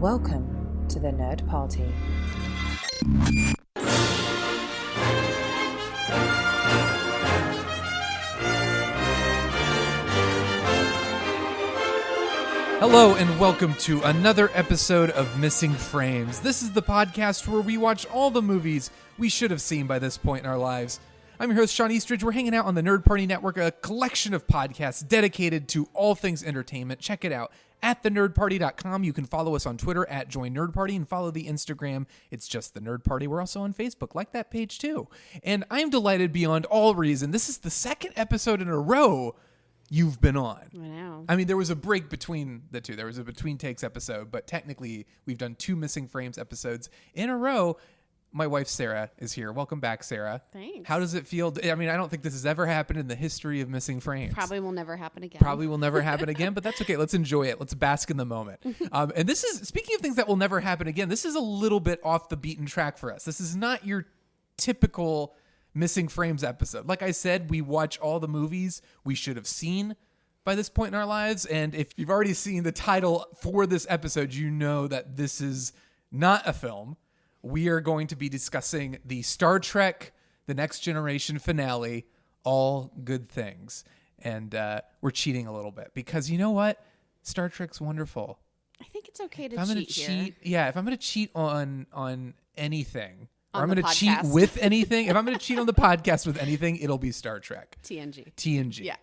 Welcome to the Nerd Party. Hello and welcome to another episode of Missing Frames. This is the podcast where we watch all the movies we should have seen by this point in our lives. I'm your host, Shawn Eastridge. We're hanging out on the Nerd Party Network, a collection of podcasts dedicated to all things entertainment. Check it out at thenerdparty.com. You can follow us on Twitter at Join Nerd Party and follow the Instagram. It's just the Nerd Party. We're also on Facebook. Like that page too. And I'm delighted beyond all reason. This is the second episode in a row you've been on. I know. I mean, there was a break between the two. There was a Between Takes episode, but technically we've done two Missing Frames episodes in a row. My wife, Sarah, is here. Welcome back, Sarah. Thanks. How does it feel? I mean, I don't think this has ever happened in the history of Missing Frames. Probably will never happen again. Probably will never happen again, but that's okay. Let's enjoy it. Let's bask in the moment. And this is, speaking of things that will never happen again, this is a little bit off the beaten track for us. This is not your typical Missing Frames episode. Like I said, we watch all the movies we should have seen by this point in our lives. And if you've already seen the title for this episode, you know that this is not a film. We are going to be discussing the Star Trek The Next Generation finale, All Good Things. And we're cheating a little bit because you know what? Star Trek's wonderful. I think it's okay to If I'm gonna cheat here. Yeah, if I'm going to cheat on anything, or On I'm the going to cheat podcast. with anything, if I'm going to cheat on the podcast with anything, it'll be Star Trek. TNG. Yeah.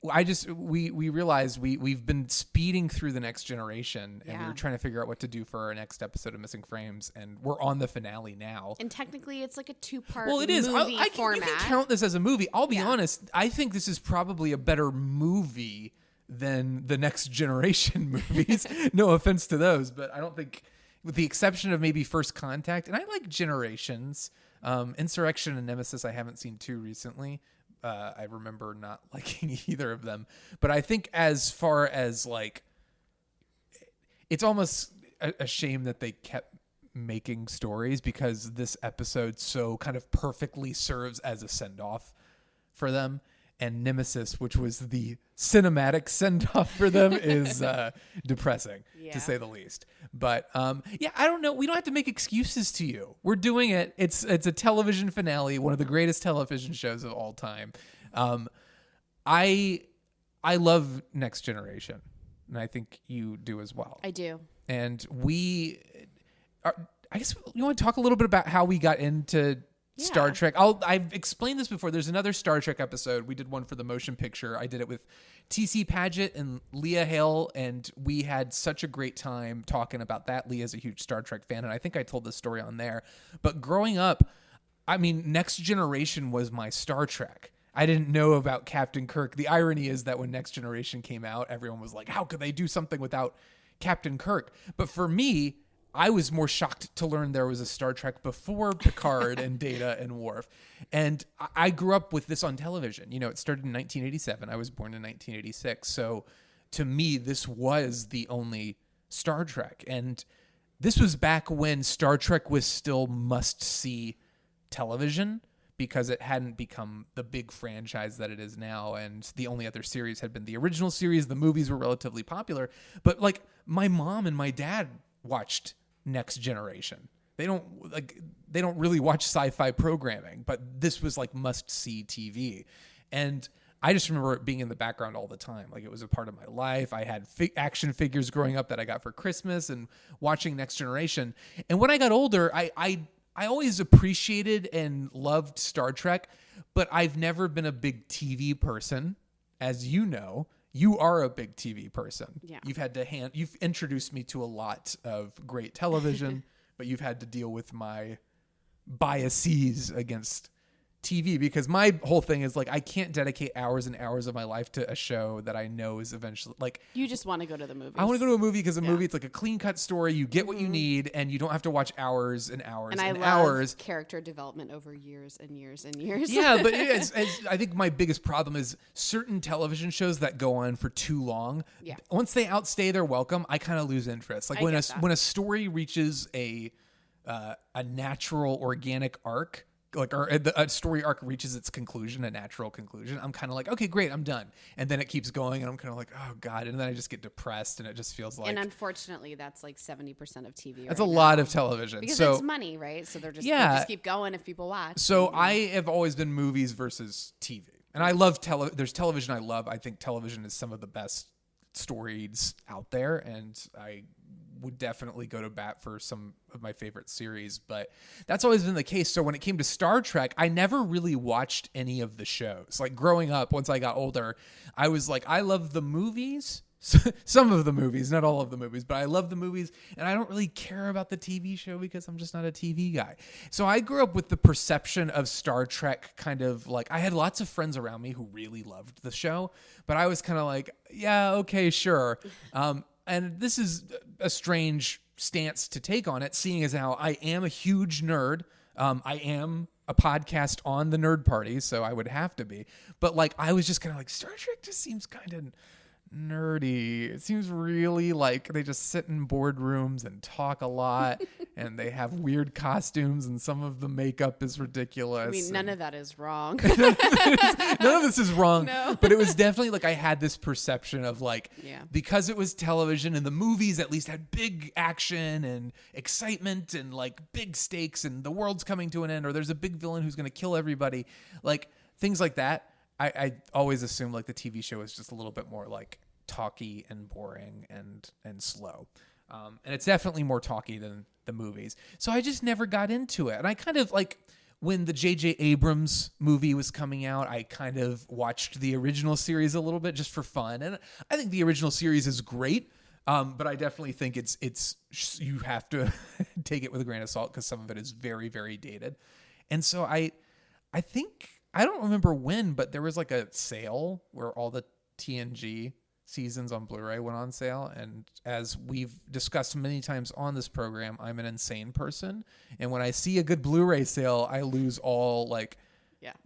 We realized we've been speeding through The Next Generation, and we Yeah. were trying to figure out what to do for our next episode of Missing Frames, and we're on the finale now. And technically, it's like a two-part Well, it is. movie You format. can count this as a movie. I'll be Yeah. honest. I think this is probably a better movie than the Next Generation movies. No offense to those, but I don't think, with the exception of maybe First Contact, and I like Generations. Insurrection and Nemesis I haven't seen too recently. I remember not liking either of them. But I think as far as like, it's almost a shame that they kept making stories because this episode so kind of perfectly serves as a send-off for them. And Nemesis, which was the cinematic send-off for them, is depressing, to say the least. But yeah, I don't know. We don't have to make excuses to you. We're doing it. It's a television finale, one of the greatest television shows of all time. I love Next Generation, and I think you do as well. I do. And I guess you want to talk a little bit about how we got into Star Trek. I've explained this before. There's another Star Trek episode. We did one for the motion picture. I did it with T.C. Paget and Leah Hale, and we had such a great time talking about that. Leah's a huge Star Trek fan, and I think I told this story on there. But growing up, I mean, Next Generation was my Star Trek. I didn't know about Captain Kirk. The irony is that when Next Generation came out, everyone was like, how could they do something without Captain Kirk? But for me, I was more shocked to learn there was a Star Trek before Picard and Data and Worf. And I grew up with this on television. You know, it started in 1987. I was born in 1986. So to me, this was the only Star Trek. And this was back when Star Trek was still must-see television because it hadn't become the big franchise that it is now. And the only other series had been the original series. The movies were relatively popular. But like my mom and my dad watched Next Generation. They don't really watch sci-fi programming, but this was like must-see TV. And I just remember it being in the background all the time. Like it was a part of my life. I had action figures growing up that I got for Christmas and watching Next Generation. And when I got older, I always appreciated and loved Star Trek, but I've never been a big TV person, as you know. You are a big TV person. Yeah. You've introduced me to a lot of great television, but you've had to deal with my biases against TV because my whole thing is like I can't dedicate hours and hours of my life to a show that I know is eventually like You just want to go to the movies. I want to go to a movie because a movie it's like a clean cut story. You get what you need and you don't have to watch hours and hours and and I love hours. Character development over years and years and years. Yeah, but I think my biggest problem is certain television shows that go on for too long. Yeah. Once they outstay their welcome, I kind of lose interest. Like when get that. when a story reaches a natural organic arc, a story arc reaches its conclusion, a natural conclusion, I'm kind of like, okay, great, I'm done. And then it keeps going, and I'm kind of like, oh God. And then I just get depressed, and it just feels like. And unfortunately, that's like 70% of TV. That's a lot of television. Because so, it's money, right? So they just keep going if people watch. So I have always been movies versus TV. And I love there's television I love. I think television is some of the best stories out there, and I would definitely go to bat for some of my favorite series, but that's always been the case. So when it came to Star Trek, I never really watched any of the shows. Like growing up, once I got older, I was like, I love the movies. Some of the movies, not all of the movies, but I love the movies, and I don't really care about the TV show because I'm just not a TV guy. So I grew up with the perception of Star Trek kind of like, I had lots of friends around me who really loved the show, but I was kind of like, yeah, okay, sure. And this is a strange stance to take on it, seeing as how I am a huge nerd. I am a podcast on the Nerd Party, so I would have to be. But like, I was just kind of like, Star Trek just seems kind of nerdy. It seems really like they just sit in boardrooms and talk a lot, and they have weird costumes, and some of the makeup is ridiculous. I mean, none of that is wrong. None of this is wrong. No. But it was definitely like I had this perception of like, Yeah. because it was television and the movies at least had big action and excitement and like big stakes and the world's coming to an end, or there's a big villain who's going to kill everybody, like things like that. I always assumed like the TV show is just a little bit more like talky and boring and slow. And it's definitely more talky than the movies. So I just never got into it. And I kind of like when the J.J. Abrams movie was coming out, I kind of watched the original series a little bit just for fun. And I think the original series is great. But I definitely think it's you have to take it with a grain of salt because some of it is very, very dated. And so I think, I don't remember when, but there was like a sale where all the TNG seasons on Blu-ray went on sale. And as we've discussed many times on this program, I'm an insane person. And when I see a good Blu-ray sale, I lose all like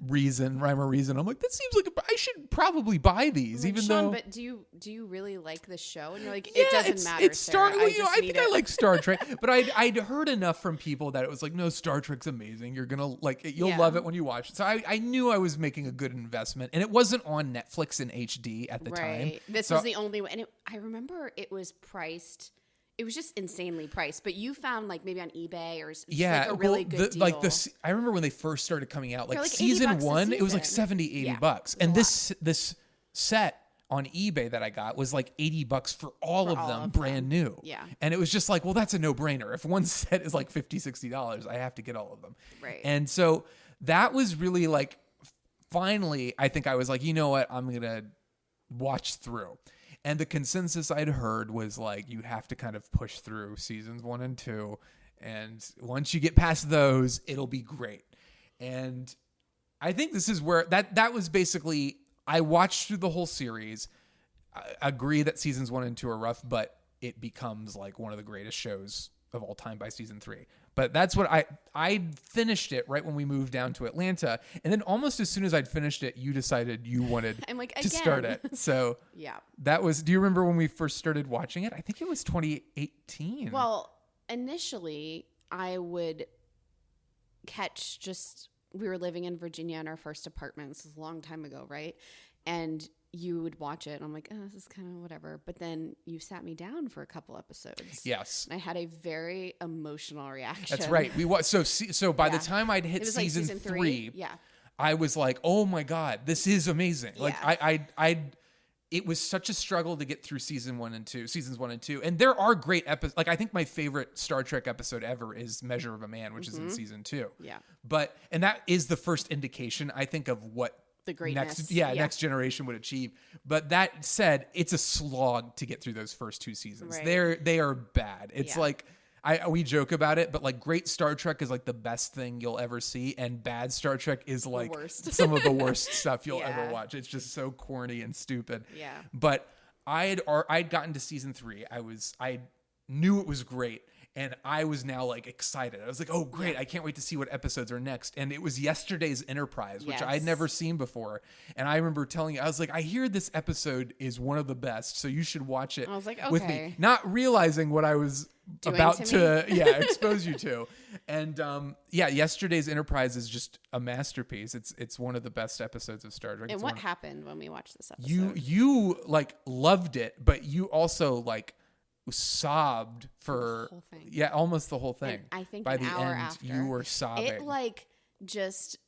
rhyme or reason. I'm like, that seems like I should probably buy these, like, even Shawn, though. But do you really like the show? And you're like, Yeah, it doesn't matter. It's Star. Sarah. I think I like Star Trek, but I'd heard enough from people that it was like, no, Star Trek's amazing. You're gonna like it. You'll love it when you watch it. So I knew I was making a good investment, and it wasn't on Netflix in HD at the time. This was the only way, and I remember it was priced. It was just insanely priced, but you found like maybe on eBay or like a really good deal. Like this, I remember when they first started coming out, like season one, it was like $70, $80, and this set on eBay that I got was like $80 for all of them, brand new. Yeah, and it was just like, well, that's a no-brainer. If one set is like $50, $60, I have to get all of them. Right. And so that was really like, finally, I think I was like, you know what, I'm gonna watch through. And the consensus I'd heard was like, you have to kind of push through seasons 1 and 2. And once you get past those, it'll be great. And I think this is where that was basically, I watched through the whole series. I agree that seasons 1 and 2 are rough, but it becomes like one of the greatest shows of all time by season 3. But that's what I finished it right when we moved down to Atlanta. And then almost as soon as I'd finished it, you decided you wanted to start it. So yeah, that was, do you remember when we first started watching it? I think it was 2018. Well, initially I would catch we were living in Virginia in our first apartment. This was a long time ago, right? And you would watch it and I'm like, oh, this is kind of whatever. But then you sat me down for a couple episodes. Yes. And I had a very emotional reaction. That's right. So by the time I'd hit season 3, I was like, oh my God, this is amazing. Like it was such a struggle to get through seasons 1 and 2. And there are great episodes. Like I think my favorite Star Trek episode ever is Measure of a Man, which is in season 2. Yeah. And that is the first indication, I think, of what the greatness. Next generation would achieve. But that said, it's a slog to get through those first 2 seasons. Right. They are bad. It's like we joke about it, but like great Star Trek is like the best thing you'll ever see, and bad Star Trek is like some of the worst stuff you'll ever watch. It's just so corny and stupid. Yeah. But I'd gotten to season 3. I knew it was great. And I was now like excited. I was like, oh, great. I can't wait to see what episodes are next. And it was yesterday's Enterprise, which I had never seen before. And I remember telling you, I was like, I hear this episode is one of the best, so you should watch it with me. Not realizing what I was about to expose you to. And yesterday's Enterprise is just a masterpiece. It's one of the best episodes of Star Trek. And what happened when we watched this episode? You like loved it, but you also like sobbed for the whole thing. Almost the whole thing. And I think by an the hour end after, you were sobbing. It like just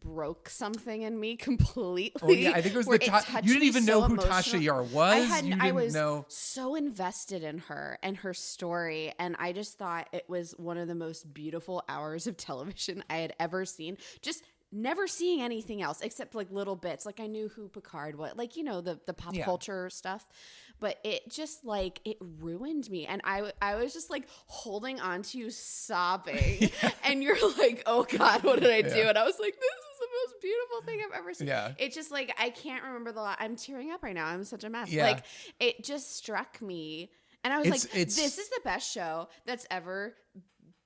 broke something in me completely. Oh yeah, I think it was you didn't even know who Tasha Yar was. I was so invested in her and her story, and I just thought it was one of the most beautiful hours of television I had ever seen. Just never seeing anything else except like little bits. Like I knew who Picard was, like, you know, the pop culture stuff, but it just like it ruined me. And I was just like holding on to you sobbing and you're like, oh God, what did I do? And I was like, this is the most beautiful thing I've ever seen. Yeah. It's just like, I can't remember I'm tearing up right now. I'm such a mess. Yeah. Like it just struck me. And I was like, this is the best show that's ever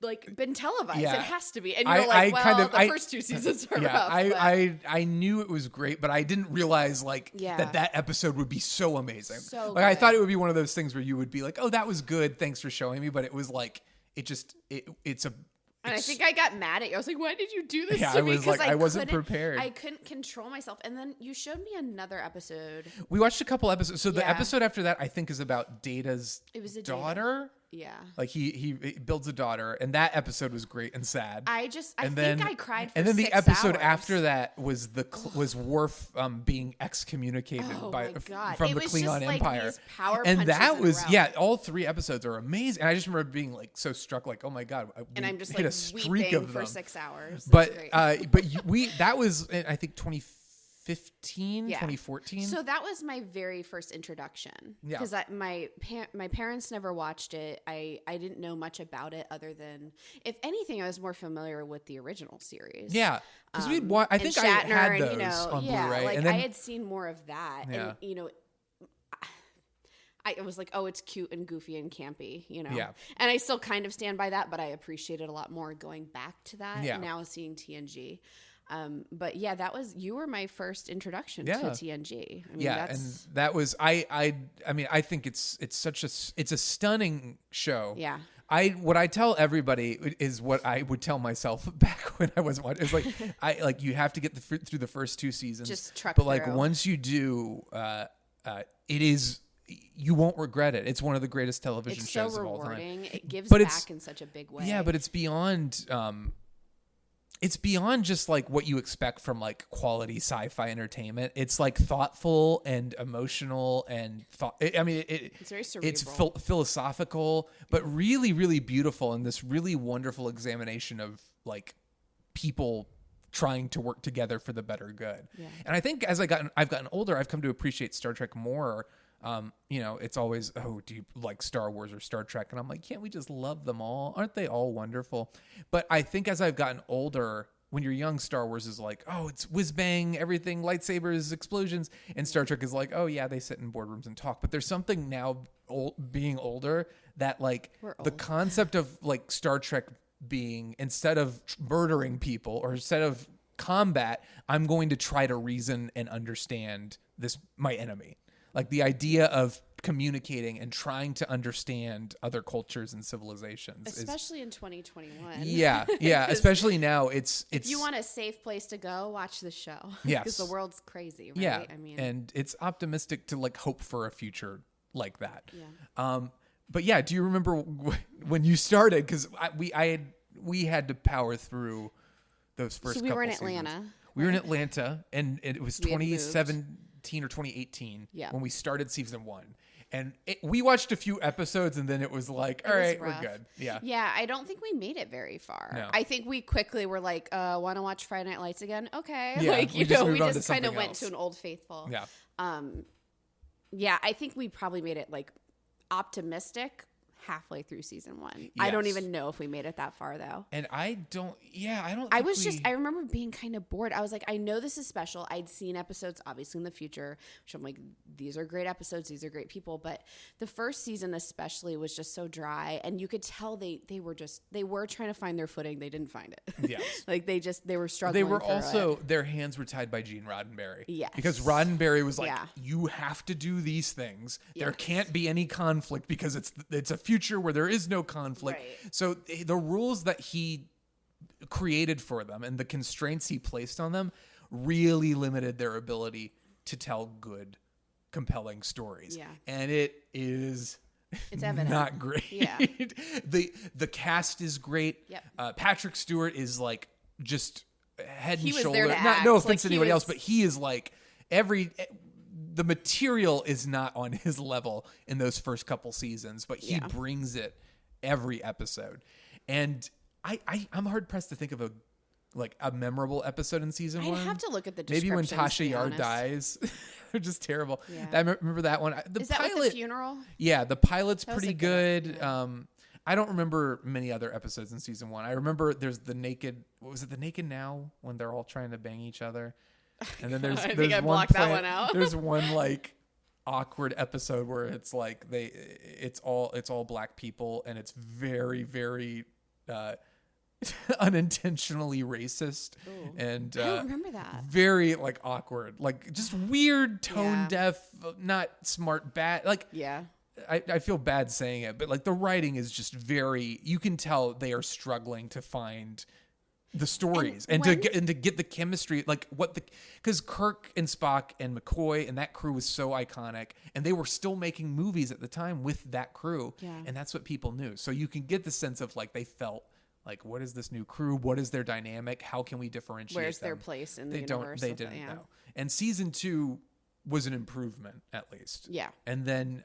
like been televised. It has to be. And you're the first 2 seasons are rough. I knew it was great, but I didn't realize that episode would be so amazing. So like I thought it would be one of those things where you would be like, oh, that was good, thanks for showing me. But it was like and I think I got mad at you. I was like, why did you do this to me? I was like, I wasn't prepared. I couldn't control myself. And then you showed me another episode. We watched a couple episodes. So the episode after that, I think, is about Data's daughter. Yeah. Like he builds a daughter, and that episode was great and sad. I think I cried for 6 hours. And then the episode after that was Worf being excommunicated from the Klingon Empire. And that was all 3 episodes are amazing. And I just remember being like so struck, like, oh my God, and I'm just like a streak weeping for 6 hours. That was I think 2014. So that was my very first introduction. Yeah. Because my parents never watched it. I didn't know much about it other than, if anything, I was more familiar with the original series. Yeah. Because I think I had those on Blu-ray. Like and then, I had seen more of that. Yeah. And, I was like, oh, it's cute and goofy and campy, Yeah. And I still kind of stand by that, but I appreciate it a lot more going back to that. Yeah. Now seeing TNG. But you were my first introduction to TNG. I mean, and that was, I mean, I think it's a stunning show. Yeah. What I tell everybody is what I would tell myself back when I was watching. It's like, you have to get through the first 2 seasons. Just truck But like, once you do, it is, you won't regret it. It's one of the greatest television shows of all time. It's so rewarding. It gives back in such a big way. Yeah, but it's beyond, just like what you expect from like quality sci-fi entertainment. It's like thoughtful and emotional and it's very cerebral. It's philosophical, but really, really beautiful, and this really wonderful examination of like people trying to work together for the better good. Yeah. And I think as I've gotten older, I've come to appreciate Star Trek more. It's always, oh, do you like Star Wars or Star Trek? And I'm like, can't we just love them all? Aren't they all wonderful? But I think as I've gotten older, when you're young, Star Wars is like, oh, it's whiz bang, everything, lightsabers, explosions. And Star Trek is like, oh yeah, they sit in boardrooms and talk. But there's something now being older that like the concept of like Star Trek being, instead of murdering people or instead of combat, I'm going to try to reason and understand my enemy. Like the idea of communicating and trying to understand other cultures and civilizations, especially in 2021. Yeah, especially now. If you want a safe place to go, watch the show. Yes, because the world's crazy. Right? Yeah, I mean, and it's optimistic to like hope for a future like that. Yeah. But yeah, do you remember when you started? Because we had to power through those first. So we were in Atlanta. Seasons. We were in Atlanta, and it was 2017 or 2018 when we started season 1. And we watched a few episodes, and then it was like, all right, we're good. Yeah. Yeah, I don't think we made it very far. No. I think we quickly were like, want to watch Friday Night Lights again? Okay. Yeah, we just kind of went to an Old Faithful. Yeah. Yeah, I think we probably made it like optimistic. halfway through season 1. I don't Yes. even know if we made it that far though. And I don't I was just, I remember being kind of bored. I was like, I know this is special. I'd seen episodes obviously in the future, which I'm like, these are great episodes. These are great people. But the first season especially was just so dry. And you could tell they were trying to find their footing. They didn't find it. Yes. Like they were struggling. They were through also, it. their hands were tied by Gene Roddenberry. Yes. Because Roddenberry was like, Yeah. you have to do these things. There Yes. can't be any conflict because it's a future where there is no conflict. Right. So the rules that he created for them and the constraints he placed on them really limited their ability to tell good, compelling stories. Yeah. And it is It's evident. not great. Yeah. The cast is great. Yep. Patrick Stewart is like just head He and was shoulder. there to No act. offense Like, to he anybody else, was- but he is like the material is not on his level in those first couple seasons, but he Yeah. brings it every episode. And I'm hard pressed to think of a memorable episode in season 1. I'd have to look at the Maybe when descriptions, to Tasha be Yar honest. dies. They're just terrible. Yeah. I remember that one. The Is that pilot, with the funeral? yeah, the pilot's That was pretty a good good. I don't remember many other episodes in season 1. I remember there's the naked. What was it? The Naked Now, when they're all trying to bang each other. And then there's I think there's I one blocked that plan- one out. There's one like awkward episode where it's like it's all black people and it's very very unintentionally racist Ooh. and I don't remember that. very like awkward, like just weird, tone Yeah. deaf, not smart, bad. Like Yeah. I feel bad saying it, but like the writing is just very. You can tell they are struggling to find the stories and to get the chemistry, like because Kirk and Spock and McCoy and that crew was so iconic, and they were still making movies at the time with that crew, Yeah. and that's what people knew. So you can get the sense of like they felt like, what is this new crew? What is their dynamic? How can we differentiate? Where's their them? place in the They universe? They didn't know. And season 2 was an improvement at least. Yeah. And then,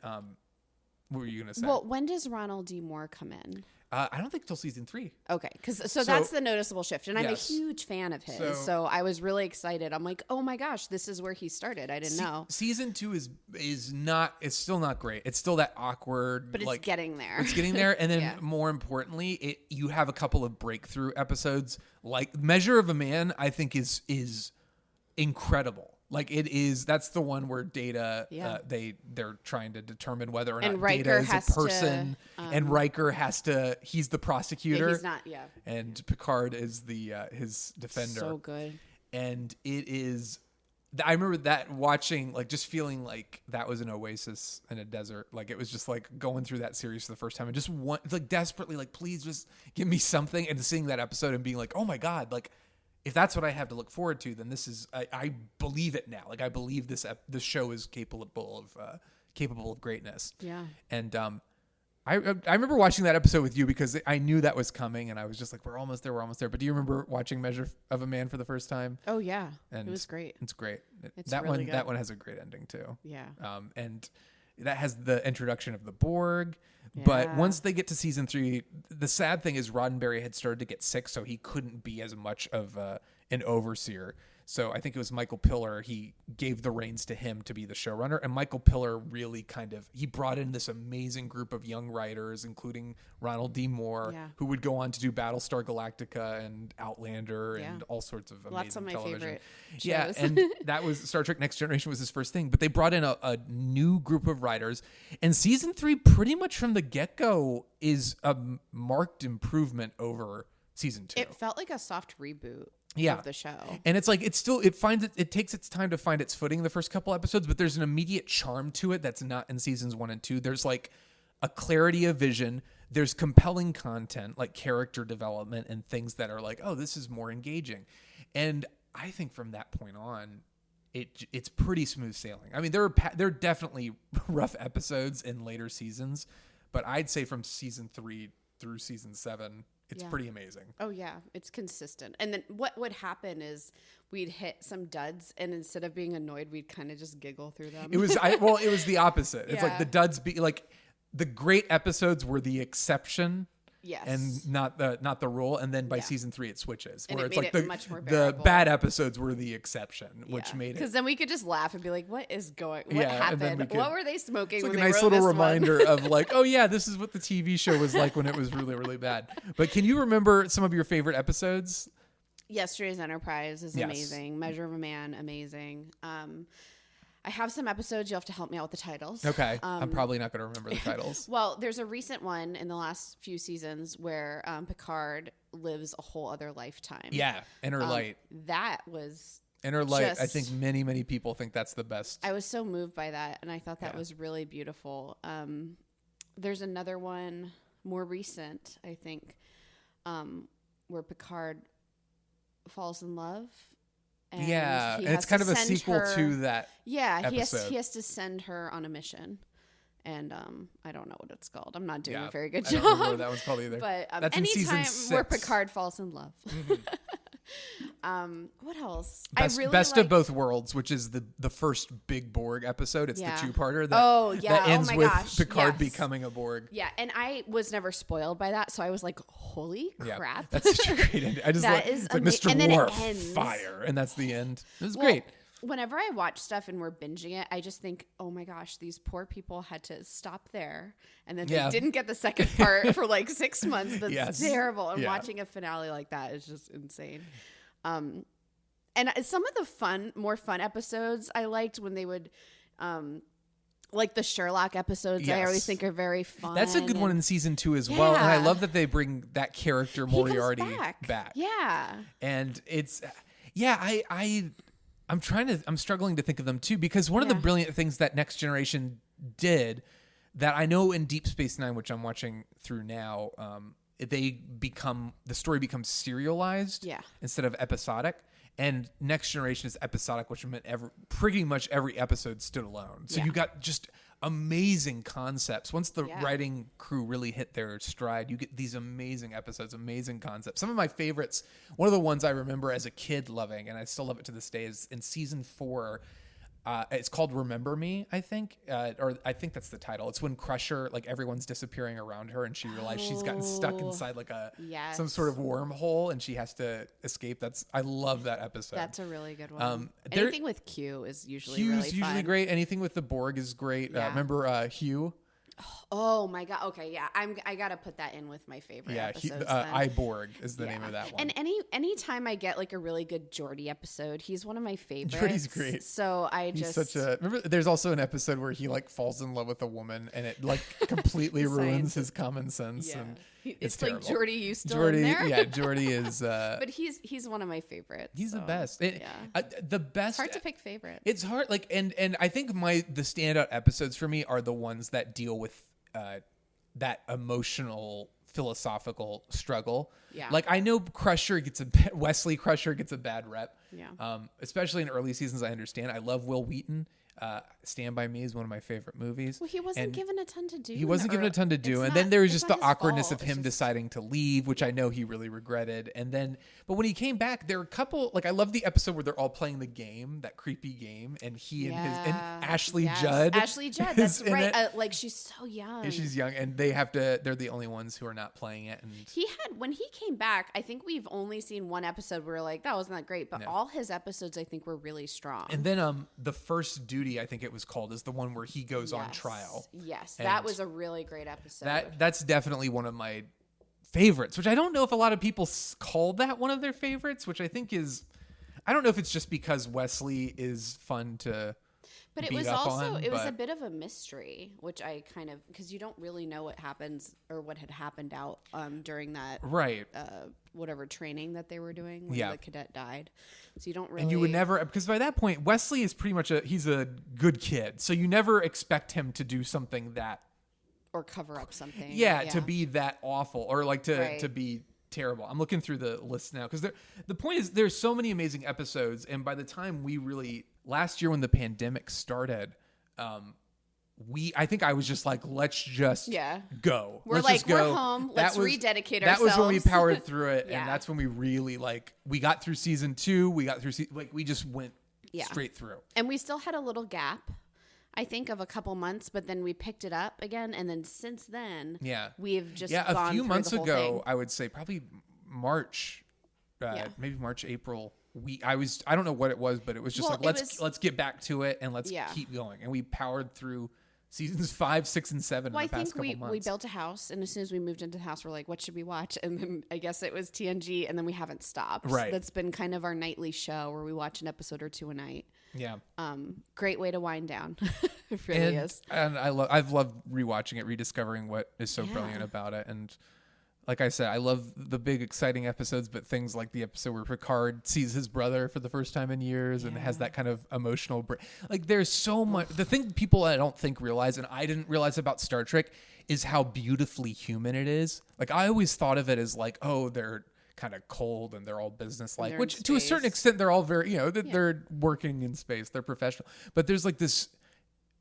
what were you gonna say? Well, when does Ronald D. Moore come in? I don't think till season 3. Okay, so that's the noticeable shift, and I'm a Yes. huge fan of his. So I was really excited. I'm like, oh my gosh, this is where he started. I didn't know, Season 2 is not. It's still not great. It's still that awkward. but it's like, getting there. It's getting there, and then Yeah. more importantly, you have a couple of breakthrough episodes. Like Measure of a Man, I think is incredible. Like it is. That's the one where Data. Yeah. They're trying to determine whether or And not Riker Data is has a to, person, and Riker has to. He's the prosecutor. Yeah, he's not. Yeah, And Picard is the his defender. so good. And it is. I remember that watching, like, just feeling like that was an oasis in a desert. Like it was just like going through that series for the first time and just like desperately, like, please just give me something. And seeing that episode and being like, oh my god, like if that's what I have to look forward to, then this is. I believe it now. Like I believe this show is capable of greatness. Yeah. And I remember watching that episode with you because I knew that was coming, and I was just like, we're almost there. But do you remember watching Measure of a Man for the first time? Oh yeah, And it was great. It's great. It's that really one good. that one has a great ending too. Yeah. And that has the introduction of the Borg. But Yeah. once they get to season 3, the sad thing is Roddenberry had started to get sick, so he couldn't be as much of an overseer. So I think it was Michael Piller. He gave the reins to him to be the showrunner. And Michael Piller really he brought in this amazing group of young writers, including Ronald D. Moore, Yeah. who would go on to do Battlestar Galactica and Outlander Yeah. and all sorts of amazing Lots of my television. favorite Yeah, shows. and that was Star Trek Next Generation was his first thing. But they brought in a new group of writers. And season 3, pretty much from the get-go, is a marked improvement over season 2. It felt like a soft reboot Yeah. of the show. And it's like it takes its time to find its footing the first couple episodes, but there's an immediate charm to it that's not in seasons 1 and 2. There's like a clarity of vision. There's compelling content, like character development and things that are like, oh, this is more engaging. And I think from that point on, it's pretty smooth sailing. I mean, there are definitely rough episodes in later seasons, but I'd say from season 3 through season 7, it's Yeah. pretty amazing. Oh yeah, it's consistent. And then what would happen is we'd hit some duds, and instead of being annoyed, we'd kind of just giggle through them. It was it was the opposite. It's like Yeah. the duds be like the great episodes were the exception, Yes. and not the rule. And then by Yeah. season 3 it switches, And where it it's made like it much more the bearable. bad episodes were the exception, which made it. Because then we could just laugh and be like, what is going, what Yeah, and then happened? we could- What were they smoking It's like when a they nice wrote little this one? reminder of like, oh yeah, this is what the TV show was like when it was really, really bad. But can you remember some of your favorite episodes? Yesterday's Enterprise is Yes. amazing. Measure of a Man, amazing. I have some episodes. You'll have to help me out with the titles. Okay, I'm probably not going to remember the titles. Well, there's a recent one in the last few seasons where Picard lives a whole other lifetime. Yeah, Inner Light. That was... Inner Light, I just- think many people think that's the best. I was so moved by that, and I thought that Yeah. was really beautiful. There's another one more recent, I think, where Picard falls in love. And Yeah, he and has it's kind to of a send sequel her- to that. Yeah, he episode. has to send her on a mission, and I don't know what it's called. I'm not doing Yeah, a very good I don't remember job. what that one's called either. But That's in season anytime where 6. Picard falls in love. What else? Best, I really Best like, of Both Worlds, which is the first big Borg episode. It's Yeah. the 2-parter that, Oh, yeah. that Oh ends my with gosh. Picard Yes. becoming a Borg. Yeah, and I was never spoiled by that, so I was like, "Holy Yeah, crap!" that's such a great ending. I just That like, is it's like ama- Mr. and then it Worf, ends. fire, and that's the end. It was Well, great. Whenever I watch stuff and we're binging it, I just think, "Oh my gosh, these poor people had to stop there, and then Yeah. they didn't get the second part for like 6 months. That's Yes. terrible." And Yeah. watching a finale like that is just insane. And some of the more fun episodes I liked when they would, like the Sherlock episodes. I always Yes. think are very fun. That's a good one in and season 2 as well, and I Yeah. love that they bring that character he comes Moriarty back. Yeah. And it's I'm struggling to think of them too, because one of the Yeah. brilliant things that Next Generation did that I know in Deep Space Nine, which I'm watching through now, the story becomes serialized Yeah. instead of episodic. And Next Generation is episodic, which meant pretty much every episode stood alone. So Yeah. you got just amazing concepts. Once the Yeah. writing crew really hit their stride, you get these amazing episodes, amazing concepts. Some of my favorites, one of the ones I remember as a kid loving, and I still love it to this day, is in season 4. It's called Remember Me, I think, or I think that's the title. It's when Crusher, like everyone's disappearing around her, and she realizes she's gotten stuck Oh, inside like yes. some sort of wormhole, and she has to escape. I love that episode. That's a really good one. there- Anything with Q is usually Hugh's really usually fun. great. Anything with the Borg is great. Yeah. Remember Hugh? Oh my god. Okay, yeah. I gotta put that in with my favorite Yeah, episodes. then. Iborg is the Yeah. name of that one. And anytime I get like a really good Geordie episode, he's one of my favorites. Geordie's great. So He's such a. Remember, there's also an episode where he like falls in love with a woman, and it like completely ruins Scientist. his common sense. yeah. And It's terrible. like Geordie, you still Geordie, in there? yeah, Geordie is. But he's one of my favorites. He's the so, best. yeah. The best. It's hard to pick favorites. It's hard, like, and I think the standout episodes for me are the ones that deal with that emotional, philosophical struggle. Yeah. Like I know Wesley Crusher gets a bad rep. Yeah. Especially in early seasons. I understand. I love Will Wheaton. Stand By Me is one of my favorite movies. Well, he wasn't And given a ton to do. He wasn't given a ton to do, and then there was just the awkwardness of him deciding to leave, which I know he really regretted. And then, but when he came back, there were a couple. Like I love the episode where they're all playing the game, that creepy game, and he and Ashley Judd. Ashley Judd. is That's in right. it. Like she's so young. Yeah, she's young, and they have to. They're the only ones who are not playing it. And When he came back, I think we've only seen one episode where we're like, that wasn't that great, but all his episodes I think were really strong. and then the First Duty, I think it was called, is the one where he goes on trial. Yes, And that was a really great episode. That's definitely one of my favorites, which I don't know if a lot of people call that one of their favorites, which I think is, I don't know if it's just because Wesley is fun to But it beat was up also on, it was but- a bit of a mystery, which I kind of, because you don't really know what happens or what had happened out during that right. whatever training that they were doing when Yeah. the cadet died. So you don't really, And you would never, because by that point Wesley is pretty much he's a good kid, so you never expect him to do something that or cover up something. to be that awful or like to Right. be terrible. I'm looking through the list now because the point is there's so many amazing episodes, and by the time we really last year when the pandemic started, I think I was just like, let's just go. We're Let's like, just go. we're home. That Let's was- rededicate That was when we ourselves. powered through it, Yeah. and that's when we really we got through season 2. We got through we just went straight through. And we still had a little gap. I think, of a couple months, but then we picked it up again, and then since then, Yeah. we've just Yeah, gone a few through months the whole ago, thing. I would say probably March, Yeah. maybe March, April. I don't know what it was, but it was just Well, let's get back to it and let's Yeah. keep going. And we powered through seasons 5, 6, and 7 Well, in I the past think couple we months. built a house, and as soon as we moved into the house, we're like, what should we watch? And then I guess it was TNG, and then we haven't stopped. Right. That's been kind of our nightly show where we watch an episode or two a night. Yeah. Great way to wind down. It really is. And I've loved rewatching it, rediscovering what is so Yeah. brilliant about it. And like I said, I love the big exciting episodes, but things like the episode where Picard sees his brother for the first time in years and has that kind of emotional like there's so much. The thing people I don't think realize, and I didn't realize about Star Trek, is how beautifully human it is. Like I always thought of it as like, oh, they're kind of cold and they're all business-like, They're which in to a certain space. extent they're all very, they're working in space, they're professional. But there's like this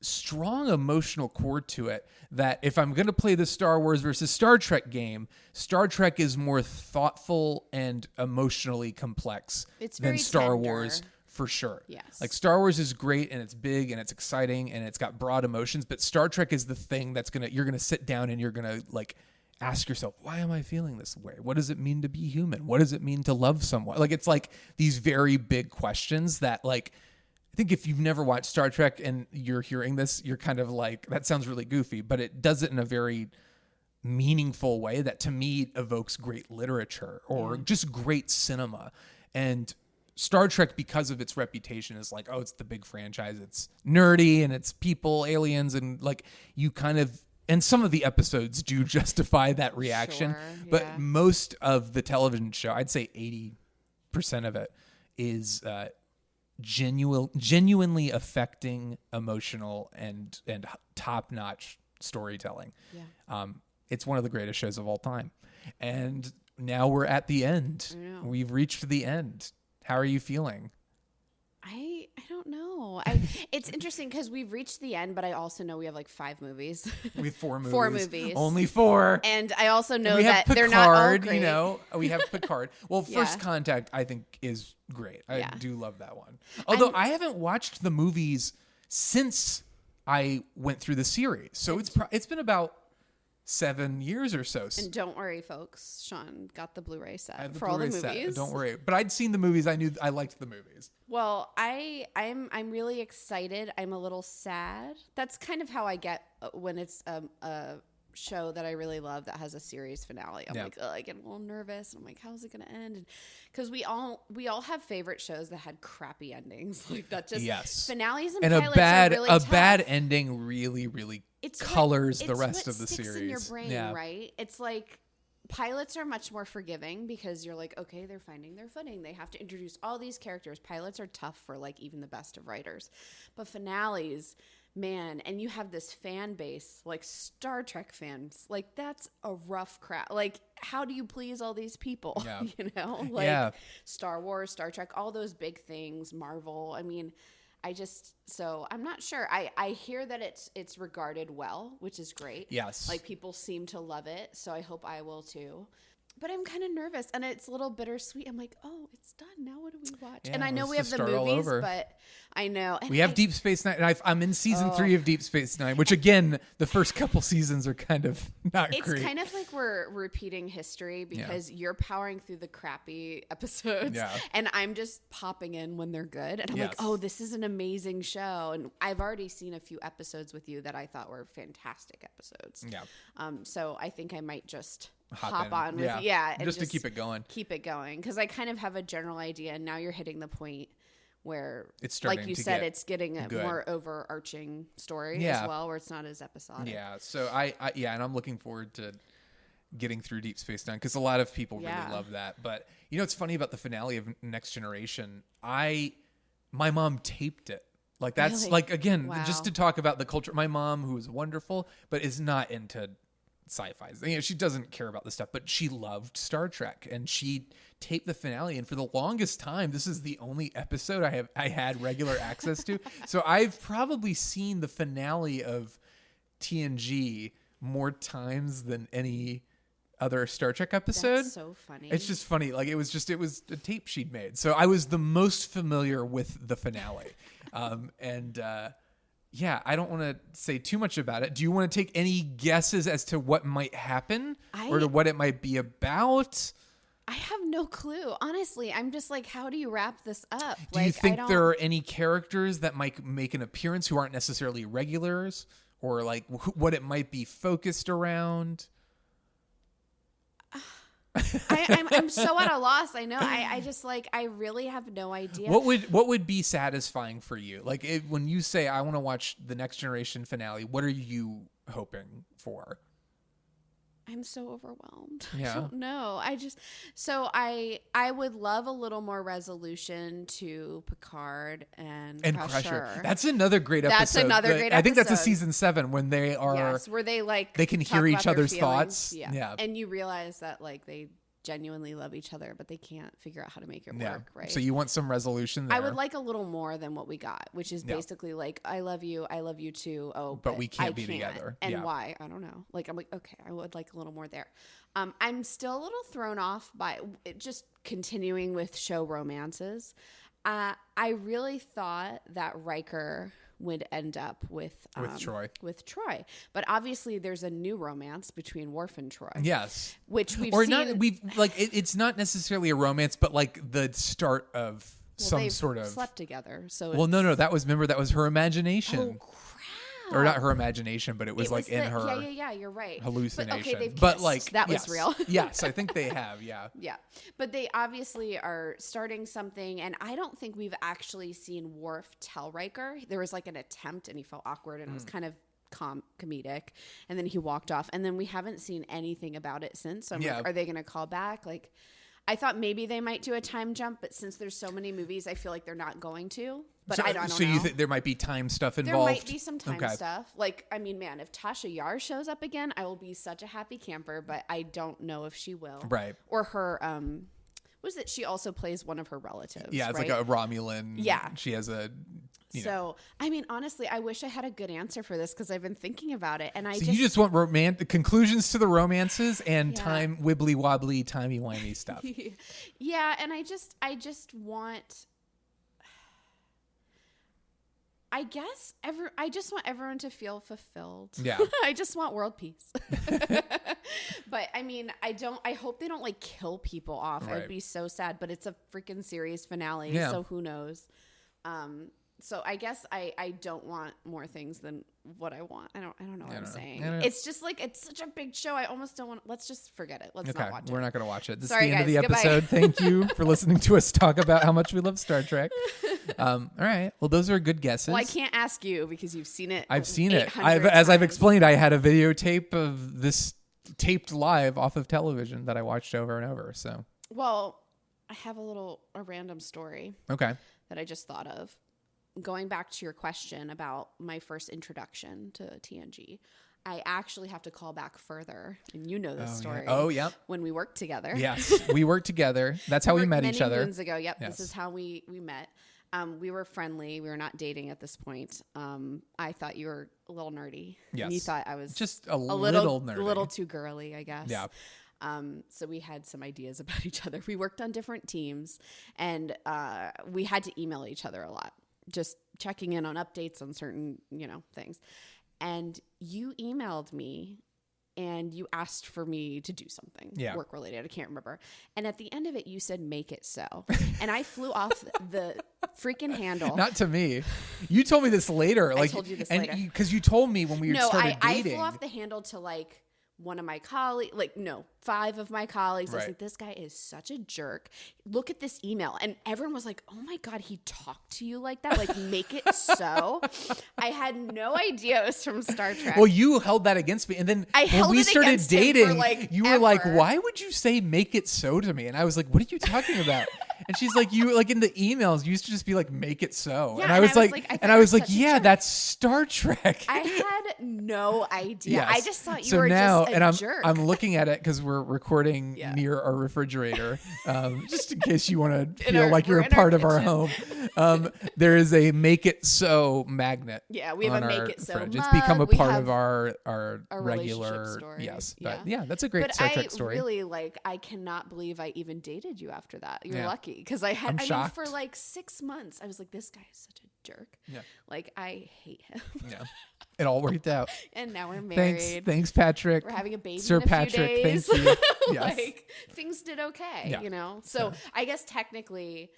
strong emotional core to it that if I'm going to play the Star Wars versus Star Trek game, Star Trek is more thoughtful and emotionally complex It's than very Star tender. Wars for sure. Yes. Like Star Wars is great and it's big and it's exciting and it's got broad emotions, but Star Trek is the thing that's you're going to sit down and you're going to like ask yourself, why am I feeling this way? What does it mean to be human? What does it mean to love someone? Like it's like these very big questions that like I think if you've never watched Star Trek and you're hearing this, you're kind of like, that sounds really goofy, but it does it in a very meaningful way that to me evokes great literature or just great cinema. And Star Trek, because of its reputation, is like, oh, it's the big franchise. It's nerdy and it's people, aliens, and like you kind of, and some of the episodes do justify that reaction. Sure, but yeah. most of the television show, I'd say 80% of it is genuinely affecting, emotional, and top-notch storytelling. Yeah. It's one of the greatest shows of all time. And now we're at the end. I know. We've reached the end. How are you feeling? I don't know. It's interesting because we've reached the end, but I also know we have like 5 movies. We have 4 movies. 4 movies. Only 4. And I also know we have that Picard, they're not all great. We have Picard. Well, Yeah. First Contact, I think, is great. I Yeah. do love that one. Although I haven't watched the movies since I went through the series. So it's been about 7 years or so. And don't worry, folks. Sean got the Blu-ray set I have the for all the Blu-ray movies. set. Don't worry. But I'd seen the movies. I knew I liked the movies. Well, I'm really excited. I'm a little sad. That's kind of how I get when it's a show that I really love that has a series finale. I'm like, I get a little nervous. I'm like, how's it going to end? Because we all have favorite shows that had crappy endings like that. Just finales and a pilots are really tough. bad ending really It's colors what, the it's rest what of the sticks series. in your brain, Yeah. right? It's like pilots are much more forgiving because you're like, okay, they're finding their footing. They have to introduce all these characters. Pilots are tough for like even the best of writers, but finales, man, and you have this fan base like Star Trek fans. Like that's a rough crowd. Like how do you please all these people? Yeah. You know, like Star Wars, Star Trek, all those big things, Marvel. I mean, so I'm not sure. I hear that it's regarded well, which is great. Yes. Like people seem to love it, so I hope I will too. But I'm kind of nervous, and it's a little bittersweet. I'm like, oh, it's done. Now what do we watch? Yeah, and I know let's we have just the start all movies, over. but I know. And We have Deep Space Nine. And I'm in season 3 of Deep Space Nine, which again, the first couple seasons are kind of not It's great. kind of like we're repeating history because you're powering through the crappy episodes, and I'm just popping in when they're good. And I'm like, oh, this is an amazing show. And I've already seen a few episodes with you that I thought were fantastic episodes. Yeah. So I think I might just Hop in. on with and just to keep it going. Keep it going because I kind of have a general idea, and now you're hitting the point where It's starting like you to said, get it's getting a good. more overarching story as well, where it's not as episodic. Yeah. So I and I'm looking forward to getting through Deep Space Nine because a lot of people really love that. But you know, it's funny about the finale of Next Generation. My mom taped it. Like that's Really? like again, Wow. just to talk about the culture. My mom, who is wonderful, but is not into sci-fi. You know, she doesn't care about this stuff, but she loved Star Trek, and she taped the finale. And for the longest time, this is the only episode I had regular access to. So I've probably seen the finale of TNG more times than any other Star Trek episode. That's so funny. It's just funny. Like it was a tape she'd made. So I was the most familiar with the finale. yeah, I don't want to say too much about it. Do you want to take any guesses as to what might happen or to what it might be about? I have no clue. Honestly, I'm just like, how do you wrap this up? Do you think there are any characters that might make an appearance who aren't necessarily regulars, or like what it might be focused around? I'm so at a loss. I know. I just like, I really have no idea. What would be satisfying for you? Like when you say, I want to watch the Next Generation finale, what are you hoping for? I'm so overwhelmed. Yeah. I don't know. I would love a little more resolution to Picard and Crusher. That's another great episode. That's another great episode. I think that's a season 7 when they are. Yes, where they like they can hear each other's thoughts. Yeah. And you realize that like they genuinely love each other, but they can't figure out how to make it work, right? So you want some resolution there. I would like a little more than what we got, which is basically like, I love you too. Oh, but we can't be together. And why? I don't know. Like, I'm like, okay, I would like a little more there. I'm still a little thrown off by just continuing with show romances. I really thought that Riker would end up with Troy. But obviously there's a new romance between Worf and Troy. Yes. Which we've or seen. Not, we've like it's not necessarily a romance, but like the start of some sort of slept together. So no, that was her imagination. Oh crap. Or not her imagination, but it was like in her you're right. hallucination. But, okay, they've but kissed. like that was real. Yes, I think they have, yeah. Yeah. But they obviously are starting something, and I don't think we've actually seen Worf tell Riker. There was like an attempt and he felt awkward and it was kind of comedic, and then he walked off, and then we haven't seen anything about it since. So I'm like, are they going to call back? Like, I thought maybe they might do a time jump, but since there's so many movies, I feel like they're not going to. But I don't know. So you think there might be time stuff involved? There might be some time stuff. Like, I mean, man, if Tasha Yar shows up again, I will be such a happy camper, but I don't know if she will. Right. Or her, what is it? She also plays one of her relatives. Yeah, it's right? like a Romulan. Yeah. She has a... So, I mean, honestly, I wish I had a good answer for this because I've been thinking about it, and you just want conclusions to the romances and time wibbly wobbly timey wimey stuff. Yeah, and I just want. I guess I just want everyone to feel fulfilled. Yeah, I just want world peace. But I mean, I hope they don't like kill people off. Right. I'd be so sad. But it's a freaking series finale, so who knows? So I guess I don't want more things than what I want. I don't know what I'm saying. It's just like, it's such a big show. I almost don't want. Let's just forget it. Let's not watch it. We're not going to watch it. This Sorry, is the end guys. of the episode. Thank you for listening to us talk about how much we love Star Trek. All right. Well, those are good guesses. Well, I can't ask you because you've seen it. I've seen it. As I've explained, I had a videotape of this taped live off of television that I watched over and over. So, well, I have a random story. Okay. That I just thought of. Going back to your question about my first introduction to TNG, I actually have to call back further, and you know this story. Yeah. Oh, yeah. When we worked together. Yes, we worked together. That's how we met each other. Many moons ago. Yep, yes. This is how we met. We were friendly. We were not dating at this point. I thought you were a little nerdy. Yes. And you thought I was just a little nerdy. A little too girly, I guess. Yeah. So we had some ideas about each other. We worked on different teams, and we had to email each other a lot. Just checking in on updates on certain, things. And you emailed me and you asked for me to do something work related. I can't remember. And at the end of it, you said, make it so. And I flew off the freaking handle. Not to me. You told me this later. I told you this later. Because you told me when we started dating. I flew off the handle to one of my colleagues, 5 of my colleagues. Right. I was like, this guy is such a jerk. Look at this email. And everyone was like, oh my God, he talked to you like that? Make it so. I had no idea it was from Star Trek. Well, you held that against me. And then when we started dating, you were like, why would you say make it so to me? And I was like, what are you talking about? And she's like, you in the emails, you used to just be like, make it so. Yeah, and I was like, yeah, that's Star Trek. I had no idea. Yes. I just thought you were just a jerk. I'm looking at it because we're recording near our refrigerator, just in case you want to feel like you're a part of our home. There is a Make It So magnet. Yeah, we have on a Make our It So fridge. mug. It's become a We part have of our a regular. relationship story. Yes, Yeah. but yeah, that's a great But Star Trek story. I really I cannot believe I even dated you after that. You're Yeah. lucky because I I'm mean, shocked. for like 6 months, I was like, this guy is such a jerk. Yeah. Like, I hate him. Yeah, it all worked out. And now we're married. Thanks, Patrick. We're having a baby Sir in a Patrick. few days. Thank you. Yes. Like, things did okay, Yeah. you know? So I guess technically,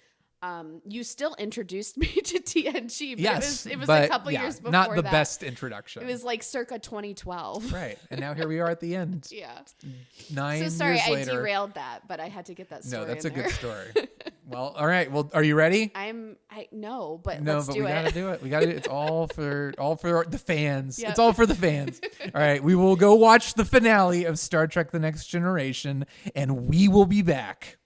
you still introduced me to TNG, but Yes, it was but a couple years before not the that. best introduction. It was like circa 2012. right, and now here we are at the end. Yeah. 9 So sorry, years I later. derailed that, but I had to get that story. No, that's in a there. good story. Well, all right. Well, are you ready? No, but No, let's but do we it. gotta do it. We gotta. It's all for the fans. Yep. It's all for the fans. All right, we will go watch the finale of Star Trek: The Next Generation, and we will be back.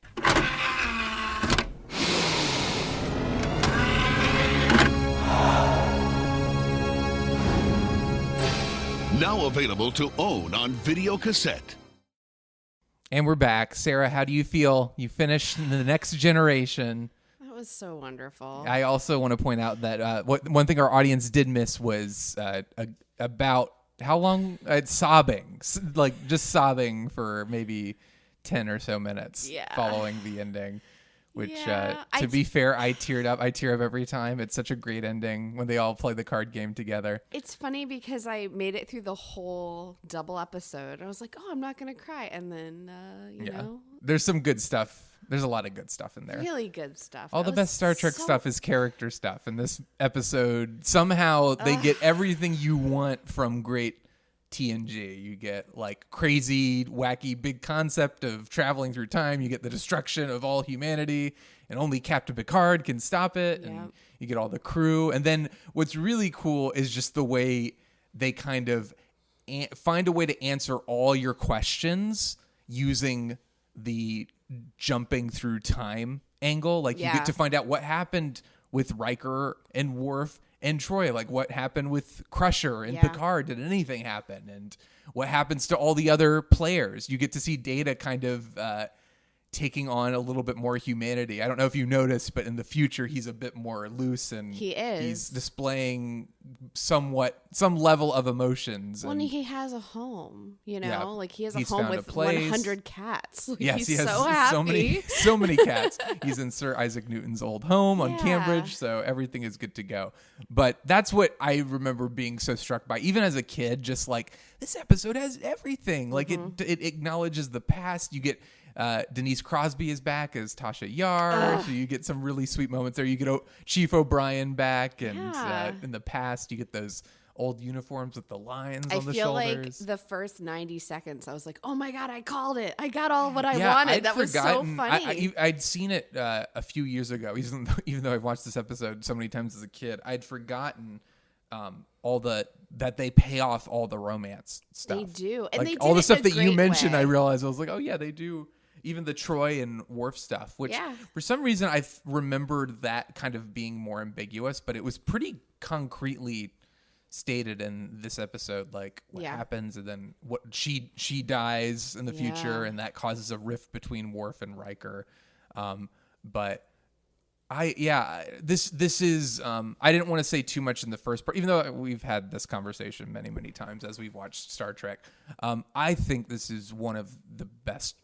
Now available to own on video cassette. And we're back. Sarah, how do you feel? You finished The Next Generation. That was so wonderful. I also want to point out that one thing our audience did miss was about how long sobbing, like just sobbing for maybe 10 or so minutes following the ending. Which, to be fair, I teared up. I tear up every time. It's such a great ending when they all play the card game together. It's funny because I made it through the whole double episode. I was like, oh, I'm not going to cry. And then, you know. There's some good stuff. There's a lot of good stuff in there. Really good stuff. All the best Star Trek stuff is character stuff. In this episode, somehow they get everything you want from great TNG. You get like crazy, wacky, big concept of traveling through time. You get the destruction of all humanity, and only Captain Picard can stop it. And you get all the crew. And then what's really cool is just the way they kind of find a way to answer all your questions using the jumping through time angle. Like you get to find out what happened with Riker and Worf and Troy, like what happened with Crusher and Picard. Did anything happen? And what happens to all the other players? You get to see Data kind of taking on a little bit more humanity. I don't know if you noticed, but in the future, he's a bit more loose and he's displaying some level of emotions. Well, and he has a home, you know, Yeah. like he has a He's home found a with place. 100 cats. Like, Yes, he's he has so happy. so many cats. He's in Sir Isaac Newton's old home on Yeah. Cambridge, so everything is good to go. But that's what I remember being so struck by, even as a kid. Just like this episode has everything. Like it acknowledges the past. You get Denise Crosby is back as Tasha Yar, so you get some really sweet moments there. You get Chief O'Brien back, and in the past you get those old uniforms with the lions on the feel shoulders. like the first 90 seconds, I was like, oh my God, I called it. I got all what I Yeah, wanted. I'd That was so forgotten- funny. I'd seen it a few years ago, even though I've watched this episode so many times as a kid. I'd forgotten that they pay off all the romance stuff. They do. And like, they did all the it stuff in a that you great mentioned, way. I realized I was like, oh yeah, they do. Even the Troy and Worf stuff, which for some reason I remembered that kind of being more ambiguous, but it was pretty concretely stated in this episode, like what happens, and then what she dies in the future, and that causes a rift between Worf and Riker. But this is I didn't want to say too much in the first part, even though we've had this conversation many times as we've watched Star Trek. I think this is one of the best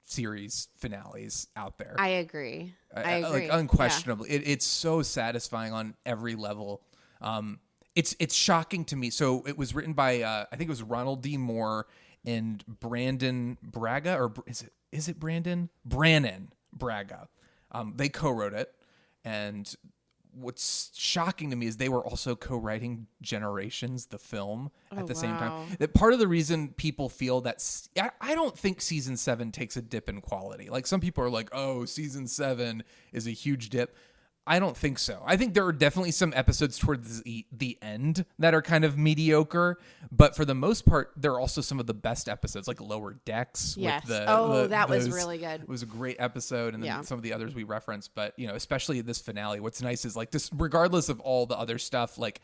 series finales out there. I agree. Like unquestionably. It's so satisfying on every level. It's shocking to me. So it was written by I think it was Ronald D. Moore and Brandon Braga, or is it Brandon? Brannon Braga. They co-wrote it, and what's shocking to me is they were also co-writing Generations, the film, at the same time. That part of the reason people feel that I don't think season 7 takes a dip in quality. Like some people are like, "Oh, season 7 is a huge dip." I don't think so. I think there are definitely some episodes towards the end that are kind of mediocre, but for the most part, there are also some of the best episodes, like Lower Decks. Yes. With that was really good. It was a great episode, and then some of the others we referenced. But especially this finale, what's nice is like this, regardless of all the other stuff, like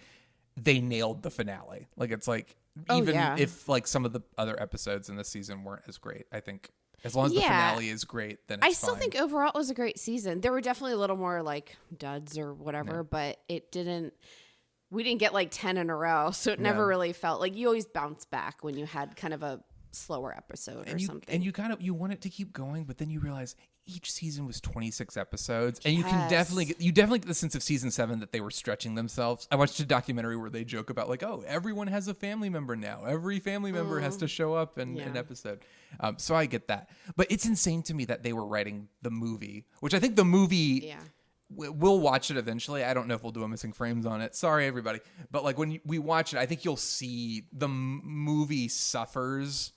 they nailed the finale. Like it's like even if like some of the other episodes in this season weren't as great, I think As long as the finale is great, then it's I still fine. think overall it was a great season. There were definitely a little more like duds or whatever, but we didn't get like 10 in a row. So it never really felt like you always bounce back when you had kind of a slower episode or something. And you want it to keep going, but then you realize each season was 26 episodes, and you can definitely get the sense of season 7 that they were stretching themselves. I watched a documentary where they joke about like, oh, everyone has a family member now. Every family member has to show up in an episode. So I get that, but it's insane to me that they were writing the movie, which I think the movie. Yeah. We'll watch it eventually. I don't know if we'll do a missing frames on it. Sorry, everybody. But like when we watch it, I think you'll see the movie suffers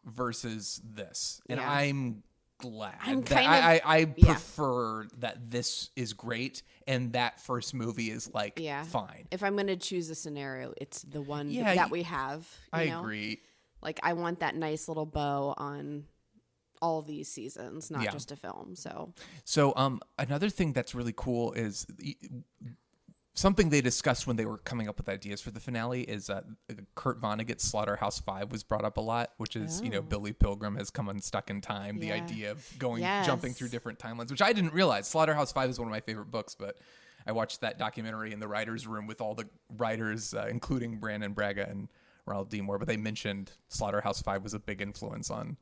versus this, and I'm glad. I prefer that this is great and that first movie is like fine. If I'm going to choose a scenario, it's the one that we have. I agree. Like I want that nice little bow on all these seasons, not just a film. So another thing that's really cool is something they discussed when they were coming up with ideas for the finale is Kurt Vonnegut's Slaughterhouse-5 was brought up a lot, which is, Billy Pilgrim has come unstuck in time. The idea of jumping through different timelines, which I didn't realize. Slaughterhouse-5 is one of my favorite books, but I watched that documentary in the writer's room with all the writers, including Brandon Braga and Ronald D. Moore, but they mentioned Slaughterhouse-5 was a big influence on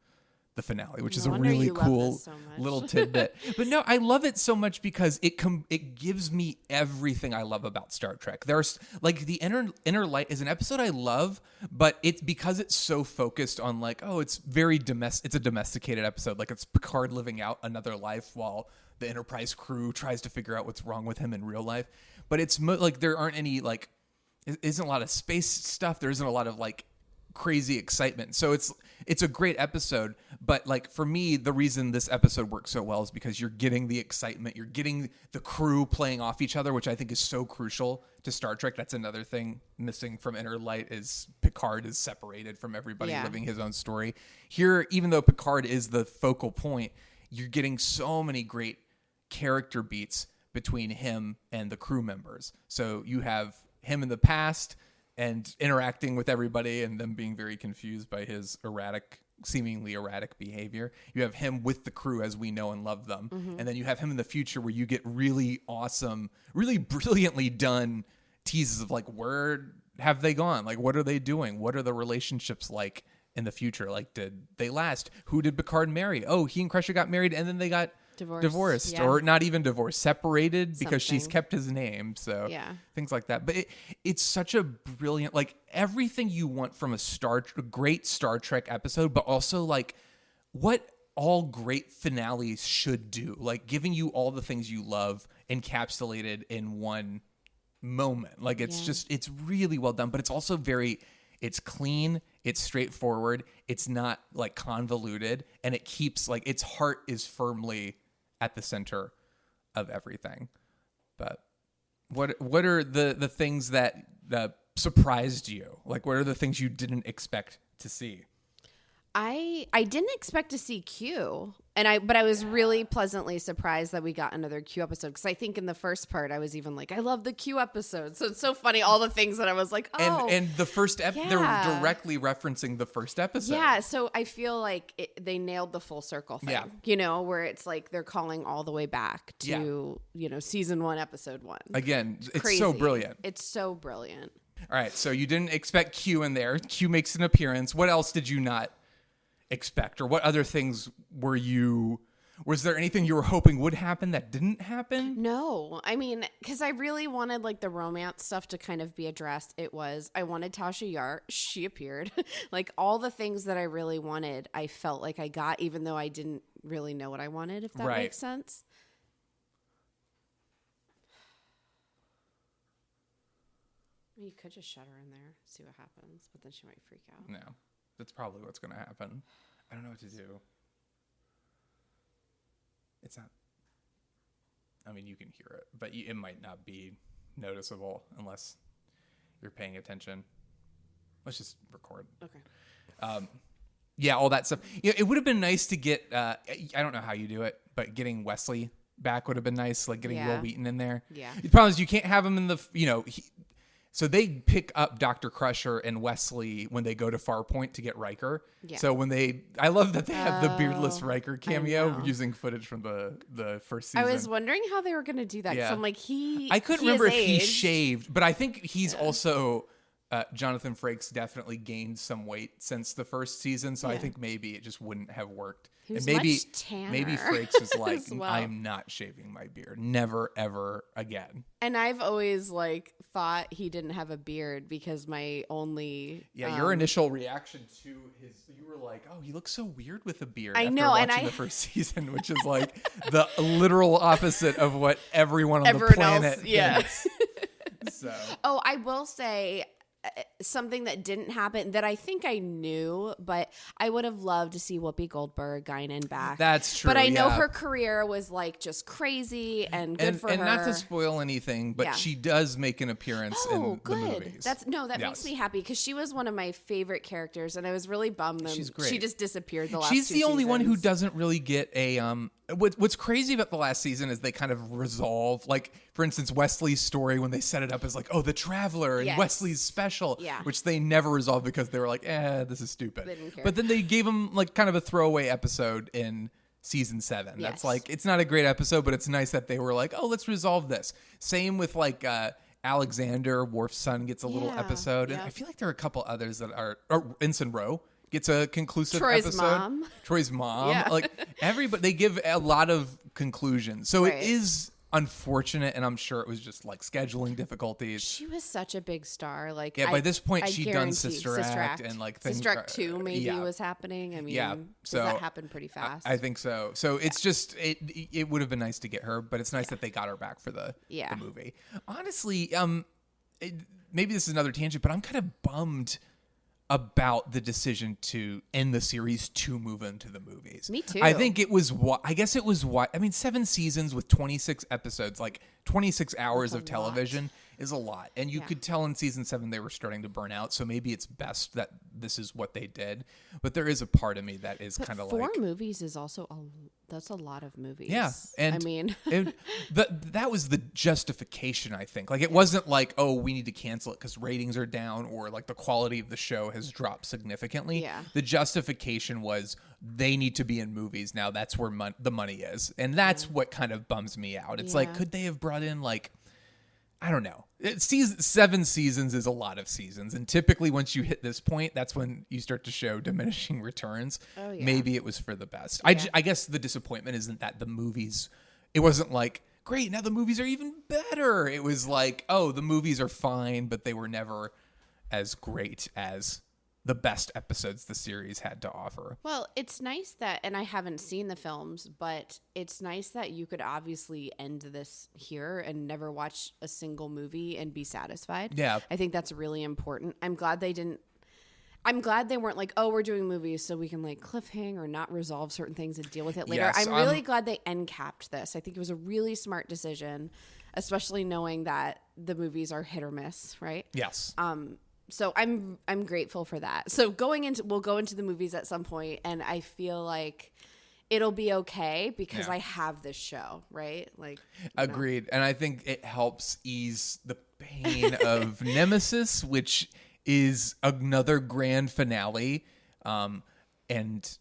the finale, which is a really cool little tidbit. But no, I love it so much because it gives me everything I love about Star Trek. There's like the Inner Light is an episode I love, but it's because it's so focused on like, oh, it's very it's a domesticated episode. Like it's Picard living out another life while the Enterprise crew tries to figure out what's wrong with him in real life. But it's like there aren't any like, isn't a lot of space stuff. There isn't a lot of like crazy excitement. So it's a great episode, but like for me, the reason this episode works so well is because you're getting the excitement, you're getting the crew playing off each other, which I think is so crucial to Star Trek. That's another thing missing from Inner Light is Picard is separated from everybody living his own story. Here, even though Picard is the focal point, you're getting so many great character beats between him and the crew members. So you have him in the past and interacting with everybody and them being very confused by his seemingly erratic behavior. You have him with the crew as we know and love them. Mm-hmm. And then you have him in the future where you get really awesome, really brilliantly done teases of like, where have they gone? Like, what are they doing? What are the relationships like in the future? Like, did they last? Who did Picard marry? Oh, he and Crusher got married and then they got divorced or not even divorced, separated because she's kept his name. So things like that. But it's such a brilliant, like everything you want from a great Star Trek episode, but also like what all great finales should do, like giving you all the things you love encapsulated in one moment. Like it's really well done, but it's also it's clean, it's straightforward, it's not like convoluted, and it keeps like its heart is firmly at the center of everything. But what are the things that surprised you? Like what are the things you didn't expect to see? I didn't expect to see Q, but I was really pleasantly surprised that we got another Q episode, because I think in the first part I was even like, I love the Q episode. So it's so funny, all the things that I was like, oh, and the first they're directly referencing the first episode. Yeah, so I feel like they nailed the full circle thing. Yeah. Where it's like they're calling all the way back to season 1, episode 1. Again, it's Crazy. So brilliant. It's so brilliant. All right, so you didn't expect Q in there. Q makes an appearance. What else did you not expect, or what other things was there anything you were hoping would happen that didn't happen? No, I mean, because I really wanted like the romance stuff to kind of be addressed. I wanted Tasha Yar, she appeared. Like all the things that I really wanted, I felt like I got, even though I didn't really know what I wanted, if that makes sense. You could just shut her in there, see what happens, but then she might freak out. No. That's probably what's going to happen. I don't know what to do. It's not... I mean, you can hear it, but it might not be noticeable unless you're paying attention. Let's just record. Okay. All that stuff. It would have been nice to get... I don't know how you do it, but getting Wesley back would have been nice, like getting Will Wheaton in there. Yeah. The problem is you can't have him in the... So they pick up Dr. Crusher and Wesley when they go to Farpoint to get Riker. Yeah. So I love that they have the beardless Riker cameo know. using footage from the first season. I was wondering how they were going to do that. Yeah. So I'm like, I couldn't remember if he aged. shaved, but I think he's also Jonathan Frakes definitely gained some weight since the first season. So I think maybe it just wouldn't have worked. He was and maybe much tanner maybe Frakes is like, as well. I'm not shaving my beard, never ever again. And I've always like thought he didn't have a beard because my only your initial reaction to you were like, oh, he looks so weird with a beard. I after know, and watching the first season, which is like the literal opposite of what everyone on the planet thinks. So Oh, I will say something that didn't happen that I think I knew, but I would have loved to see Whoopi Goldberg Guinan back. That's true. But I know yeah. her career was like just crazy and good for her. And not to spoil anything, but she does make an appearance in good. the movies. That makes me happy because she was one of my favorite characters, and I was really bummed that She's great. she just disappeared the last. She's two the only one who seasons. doesn't really get a What's crazy about the last season is they kind of resolve, like, for instance, Wesley's story when they set it up as like, oh, the Traveler and Yes. Wesley's special, Yeah. which they never resolved because they were like, this is stupid. They didn't care. But then they gave him like kind of a throwaway episode in season 7. That's Yes. like, it's not a great episode, but it's nice that they were like, oh, let's resolve this. Same with like Alexander, Worf's son, gets a little Yeah, episode. And yep. I feel like there are a couple others that are, Ensign Rowe gets a conclusive Troy's episode. mom. Troy's mom. Yeah. Like everybody, they give a lot of conclusions. So Right. it is unfortunate, and I'm sure it was just like scheduling difficulties. She was such a big star. Like, Yeah, by this point, I she'd done guarantee- Sister Act and, like, things- Sister Act 2 maybe yeah. was happening. I mean, Yeah, so that happened pretty fast. I think so. So it's just it would have been nice to get her, but it's nice that they got her back for the movie. Honestly, maybe this is another tangent, but I'm kind of bummed about the decision to end the series to move into the movies. Me too. I think it was I guess it was 7 seasons with 26 episodes, like 26 hours of television is a lot. And you could tell in season 7 they were starting to burn out, so maybe it's best that this is what they did. But there is a part of me that is kind of like 4 movies is also that's a lot of movies. yeah, and I mean, that was the justification, I think. Like, it wasn't like, oh, we need to cancel it because ratings are down or like the quality of the show has dropped significantly. Yeah. The justification was they need to be in movies now. That's where the money is, and that's what kind of bums me out. It's like, could they have brought in like, I don't know. 7 seasons is a lot of seasons. And typically once you hit this point, that's when you start to show diminishing returns. Oh, yeah. Maybe it was for the best. Yeah. I guess the disappointment isn't that the movies, it wasn't like, great, now the movies are even better. It was like, oh, the movies are fine, but they were never as great as the best episodes the series had to offer. well, it's nice that, and I haven't seen the films, but it's nice that you could obviously end this here and never watch a single movie and be satisfied. Yeah. I think that's really important. I'm glad they weren't like, oh, we're doing movies so we can like cliffhang or not resolve certain things and deal with it later. Yes, I'm really glad they end capped this. I think it was a really smart decision, especially knowing that the movies are hit or miss, right? Yes. So I'm grateful for that. So we'll go into the movies at some point, and I feel like it'll be okay because I have this show, right? Like, agreed. And I think it helps ease the pain of Nemesis, which is another grand finale. And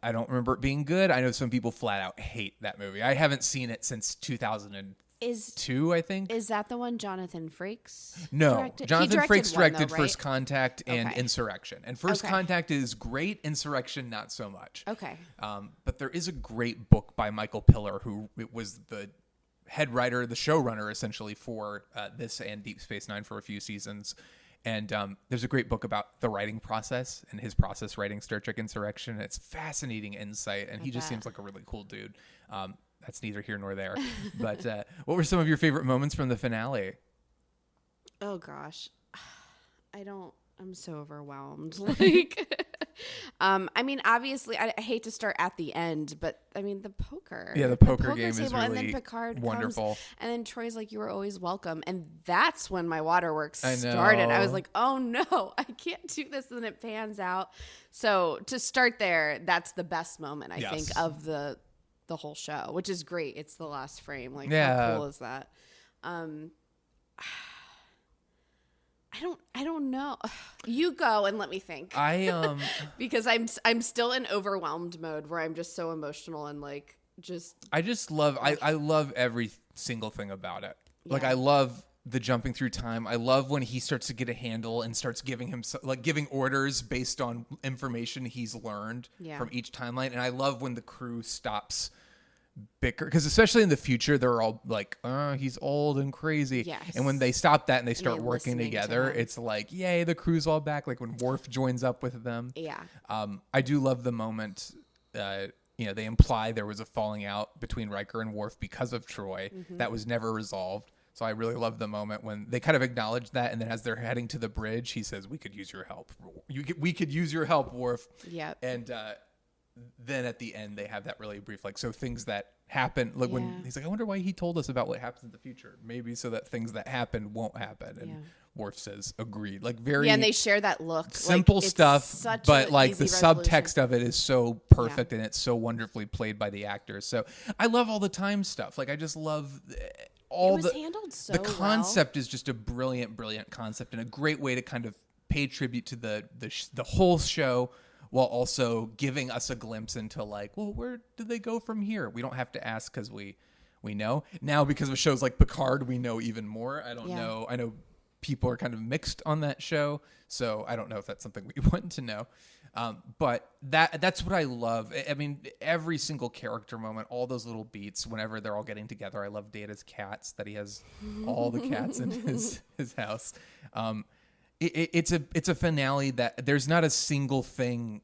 I don't remember it being good. I know some people flat out hate that movie. I haven't seen it since 2002, I think. Is that the one Jonathan Frakes No, directed? Jonathan Frakes one, directed though, First right? Contact and Okay. Insurrection. And First Okay. Contact is great. Insurrection, not so much. Okay. But there is a great book by Michael Piller, who was the head writer, the showrunner, essentially, for this and Deep Space Nine for a few seasons. And there's a great book about the writing process and his process writing Star Trek Insurrection. It's fascinating insight, and he just seems like a really cool dude. That's neither here nor there. But what were some of your favorite moments from the finale? Oh gosh, I'm so overwhelmed. Like, I mean, obviously, I hate to start at the end, but I mean, the poker. Yeah, the poker game is table, and really then Picard wonderful. comes, and then Troy's like, "You were always welcome," and that's when my waterworks I started. I know. was like, "Oh no, I can't do this," and then it pans out. So to start there, that's the best moment I think of the whole show, which is great. It's the last frame. Like, how cool is that? I don't know. You go and let me think. Because I'm still in overwhelmed mode where I'm just so emotional and like just. I just love. I love every single thing about it. Like Yeah. I love the jumping through time. I love when he starts to get a handle and starts giving orders based on information he's learned from each timeline. And I love when the crew stops bicker, because especially in the future they're all like, he's old and crazy. Yes. And when they stop that and they start working listening to together, him. it's like, yay, the crew's all back. Like when Worf joins up with them. Yeah. I do love the moment they imply there was a falling out between Riker and Worf because of Troy that was never resolved. So I really love the moment when they kind of acknowledge that, and then as they're heading to the bridge, he says, "We could use your help. We could use your help, Worf." Yep. And then at the end, they have that really brief, like, so things that happen, like when he's like, "I wonder why he told us about what happens in the future. Maybe so that things that happen won't happen." And Worf says, "Agreed." Like very and they share that look. simple like, stuff, but like the resolution. subtext of it is so perfect and it's so wonderfully played by the actors. So I love all the time stuff. Like I just love all it was handled so the well. concept is just a brilliant concept and a great way to kind of pay tribute to the whole show, while also giving us a glimpse into like, well, where do they go from here? We don't have to ask because we know now, because of shows like Picard, we know even more. I don't know. I know people are kind of mixed on that show, so I don't know if that's something we want to know. But that's what I love. I mean, every single character moment, all those little beats, whenever they're all getting together. I love Data's cats, that he has all the cats in his house. It's a finale that there's not a single thing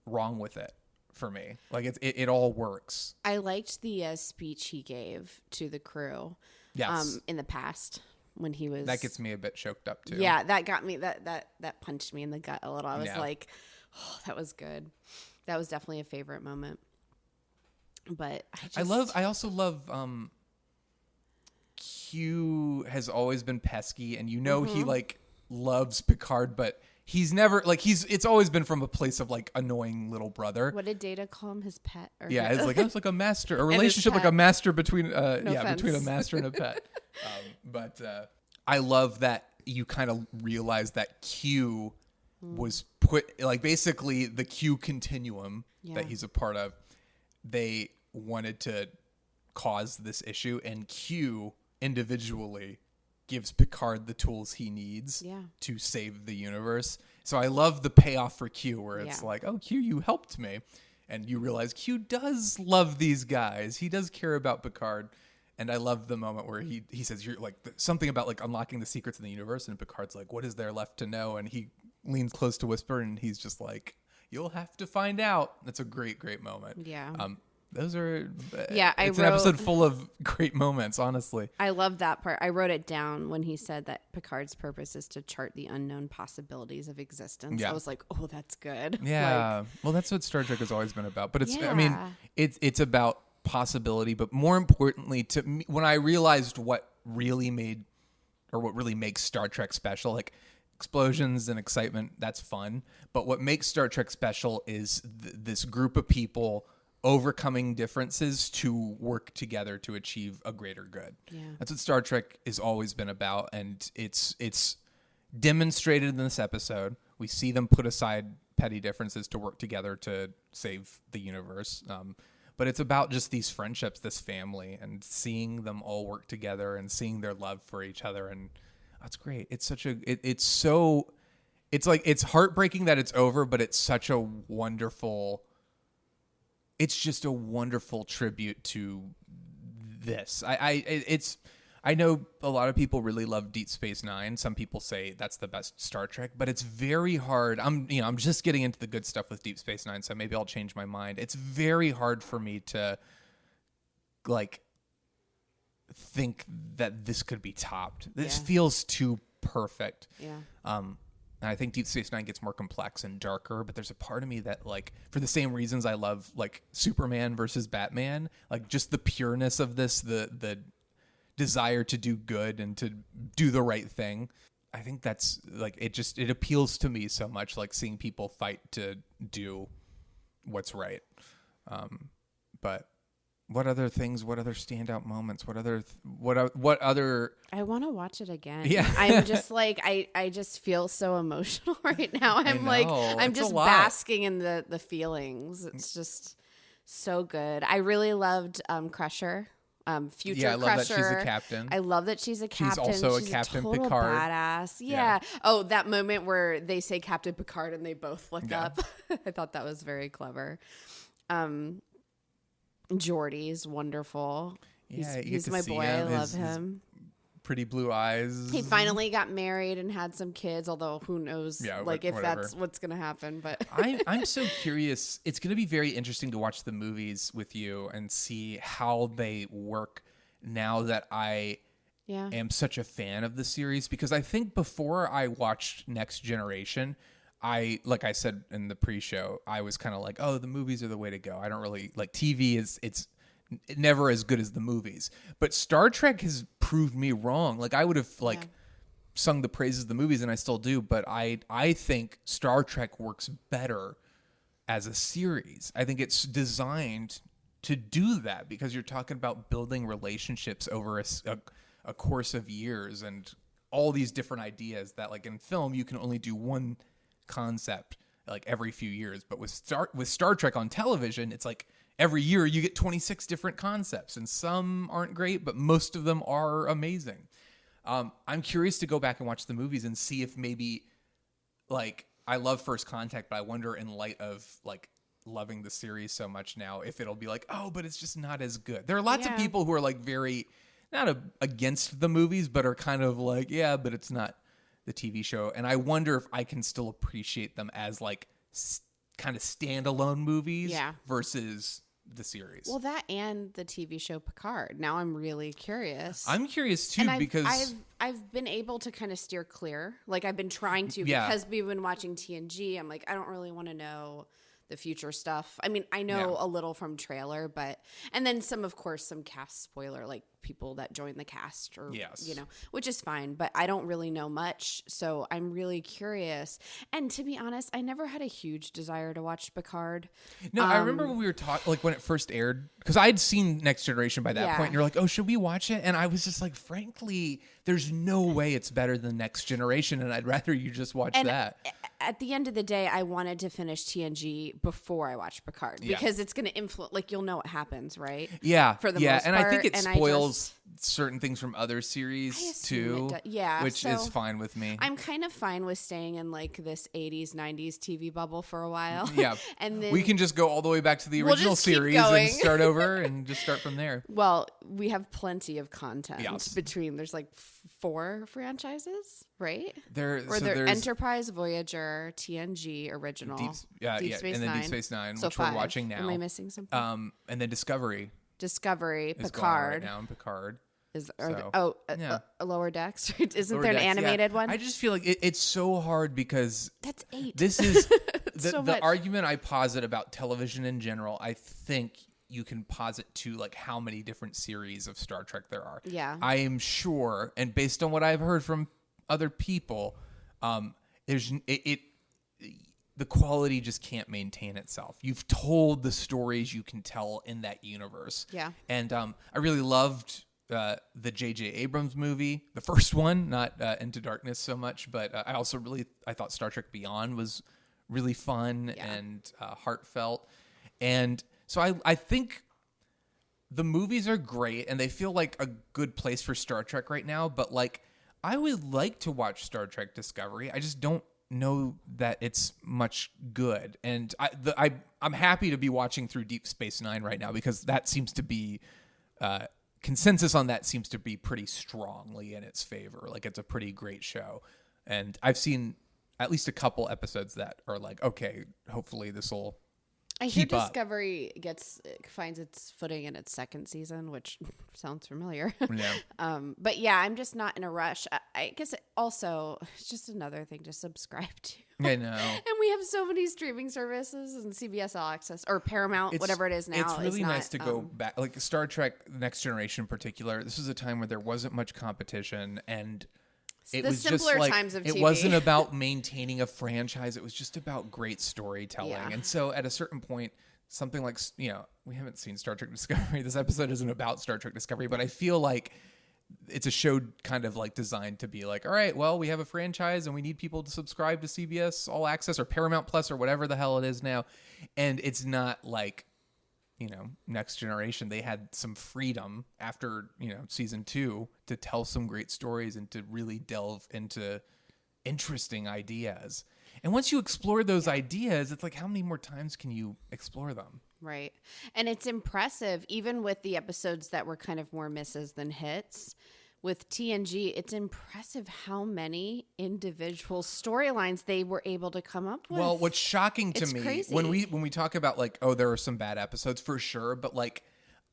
wrong with it for me. Like it all works. I liked the speech he gave to the crew. Yes. In the past when he was. That gets me a bit choked up too. Yeah, that got me. That punched me in the gut a little. I was like, oh, that was good. That was definitely a favorite moment. But I also love Q has always been pesky, and he like loves Picard, but he's never like it's always been from a place of like annoying little brother. What did Data call him? His pet? Or It's like a master, a relationship like a master between between a master and a pet. But I love that you kind of realize that Q was put, like, basically the Q continuum that he's a part of. They wanted to cause this issue, and Q individually gives Picard the tools he needs to save the universe. So I love the payoff for Q, where it's like, oh, Q, you helped me. And you realize Q does love these guys. He does care about Picard. And I love the moment where he says, you're like something about like unlocking the secrets in the universe. And Picard's like, what is there left to know? And he leans close to whisper, and he's just like, you'll have to find out. That's a great moment. Yeah. Those are, it's an episode full of great moments, honestly. I love that part. I wrote it down when he said that Picard's purpose is to chart the unknown possibilities of existence. I was like, oh, that's good. Yeah. Well, that's what Star Trek has always been about. But I mean, it's about possibility, but more importantly to me, when I realized what really makes Star Trek special, like explosions and excitement, that's fun. But what makes Star Trek special is this group of people overcoming differences to work together to achieve a greater good. Yeah. That's what Star Trek has always been about, and it's demonstrated in this episode. We see them put aside petty differences to work together to save the universe. But it's about just these friendships, this family, and seeing them all work together and seeing their love for each other, and that's great. It's it's heartbreaking that it's over, but it's such a wonderful. It's just a wonderful tribute to this. I know a lot of people really love Deep Space Nine. Some people say that's the best Star Trek, but it's very hard. I'm just getting into the good stuff with Deep Space Nine, so maybe I'll change my mind. It's very hard for me to like think that this could be topped. This feels too perfect. Yeah. And I think Deep Space Nine gets more complex and darker, but there's a part of me that, like, for the same reasons I love, like, Superman versus Batman, like, just the pureness of this, the desire to do good and to do the right thing. I think that's, like, it appeals to me so much, like, seeing people fight to do what's right. But what other things? What other standout moments? What other? I want to watch it again. Yeah. I'm just like I just feel so emotional right now. I'm like I'm It's a just lot. basking in the feelings. It's just so good. I really loved Crusher. Future Yeah, I love that Crusher. she's a captain. I love that she's a captain. also a she's Captain total Picard. badass. Yeah. Oh, that moment where they say Captain Picard and they both look up. I thought that was very clever. Geordie's wonderful. Yeah, you get he's to my see boy. him, I love his him. pretty blue eyes. He finally got married and had some kids, although who knows Yeah, like if whatever. that's what's going to happen. But I'm so curious. It's going to be very interesting to watch the movies with you and see how they work now that I am such a fan of the series. Because I think before I watched Next Generation, like I said in the pre-show, I was kind of like, oh, the movies are the way to go. I don't really like TV. It's never as good as the movies. But Star Trek has proved me wrong. Like I would have sung the praises of the movies, and I still do. But I think Star Trek works better as a series. I think it's designed to do that because you're talking about building relationships over a course of years and all these different ideas that, like in film, you can only do one concept like every few years. But with Star Trek on television, it's like every year you get 26 different concepts, and some aren't great, but most of them are amazing. I'm curious to go back and watch the movies and see if maybe, like, I love First Contact, but I wonder in light of like loving the series so much now, if it'll be like, oh, but it's just not as good. There are lots of people who are like very not against the movies, but are kind of like, yeah, but it's not the TV show. And I wonder if I can still appreciate them as like kind of standalone movies versus the series. well, that and the TV show Picard. Now I'm really curious. I'm curious too, and because I've been able to kind of steer clear. Like I've been trying to because we've been watching TNG. I'm like, I don't really want to know the future stuff. I mean, I know a little from trailer, but and then some cast spoiler, like people that join the cast or you know, which is fine, but I don't really know much, so I'm really curious. And to be honest, I never had a huge desire to watch Picard. No, I remember when we were talking, like when it first aired, because I'd seen Next Generation by that point, and you're like, oh, should we watch it? And I was just like, frankly, there's no way it's better than Next Generation, and I'd rather you just watch that. At the end of the day, I wanted to finish TNG before I watched Picard because it's going to influence, like you'll know what happens, right? Yeah. For the most and part. I think it And spoils certain things from other series assume too. Which so is fine with me. I'm kind of fine with staying in like this 80s, 90s TV bubble for a while. Yeah. And then we can just go all the way back to the original just keep series going. and start over and just start from there. Well, we have plenty of content Yes. there's like 4 franchises, right? There's Enterprise, Voyager, TNG, original, Deep Space and then Nine. Deep Space Nine, So which 5. we're watching now. Am I missing something? And then Discovery Discovery, is going on Picard. right now, and Picard. A Lower Decks. Isn't Lower there an Decks, animated one? I just feel like it's so hard because That's 8. this is so the much. argument I posit about television in general. I think you can posit to like how many different series of Star Trek there are. Yeah. I am sure, and based on what I've heard from other people, there's the quality just can't maintain itself. You've told the stories you can tell in that universe. Yeah. And I really loved the J.J. Abrams movie, the first one, not Into Darkness so much, but I thought Star Trek Beyond was really fun and heartfelt. And so I think the movies are great and they feel like a good place for Star Trek right now, but like I would like to watch Star Trek Discovery. I just don't know that it's much good. And I'm happy to be watching through Deep Space Nine right now because that seems to be consensus on that seems to be pretty strongly in its favor. Like it's a pretty great show. And I've seen at least a couple episodes that are like, okay, hopefully this will I hear keep up. Discovery finds its footing in its second season, which sounds familiar. Yeah. But yeah, I'm just not in a rush. I guess it's just another thing to subscribe to. I know. And we have so many streaming services and CBS All Access or Paramount, whatever it is now. It's really not, nice to go back. Like Star Trek Next Generation in particular, this was a time where there wasn't much competition and It The was simpler just like, times of it TV. wasn't about maintaining a franchise. It was just about great storytelling. Yeah. And so at a certain point, something like, we haven't seen Star Trek Discovery. This episode isn't about Star Trek Discovery, but I feel like it's a show kind of like designed to be like, all right, well, we have a franchise and we need people to subscribe to CBS All Access or Paramount Plus or whatever the hell it is now. And it's not like, Next Generation. They had some freedom after, season 2 to tell some great stories and to really delve into interesting ideas. And once you explore those ideas, it's like, how many more times can you explore them? Right. And it's impressive, even with the episodes that were kind of more misses than hits. With TNG, it's impressive how many individual storylines they were able to come up with. Well, what's shocking to It's me crazy. when we talk about like, oh, there are some bad episodes for sure, but like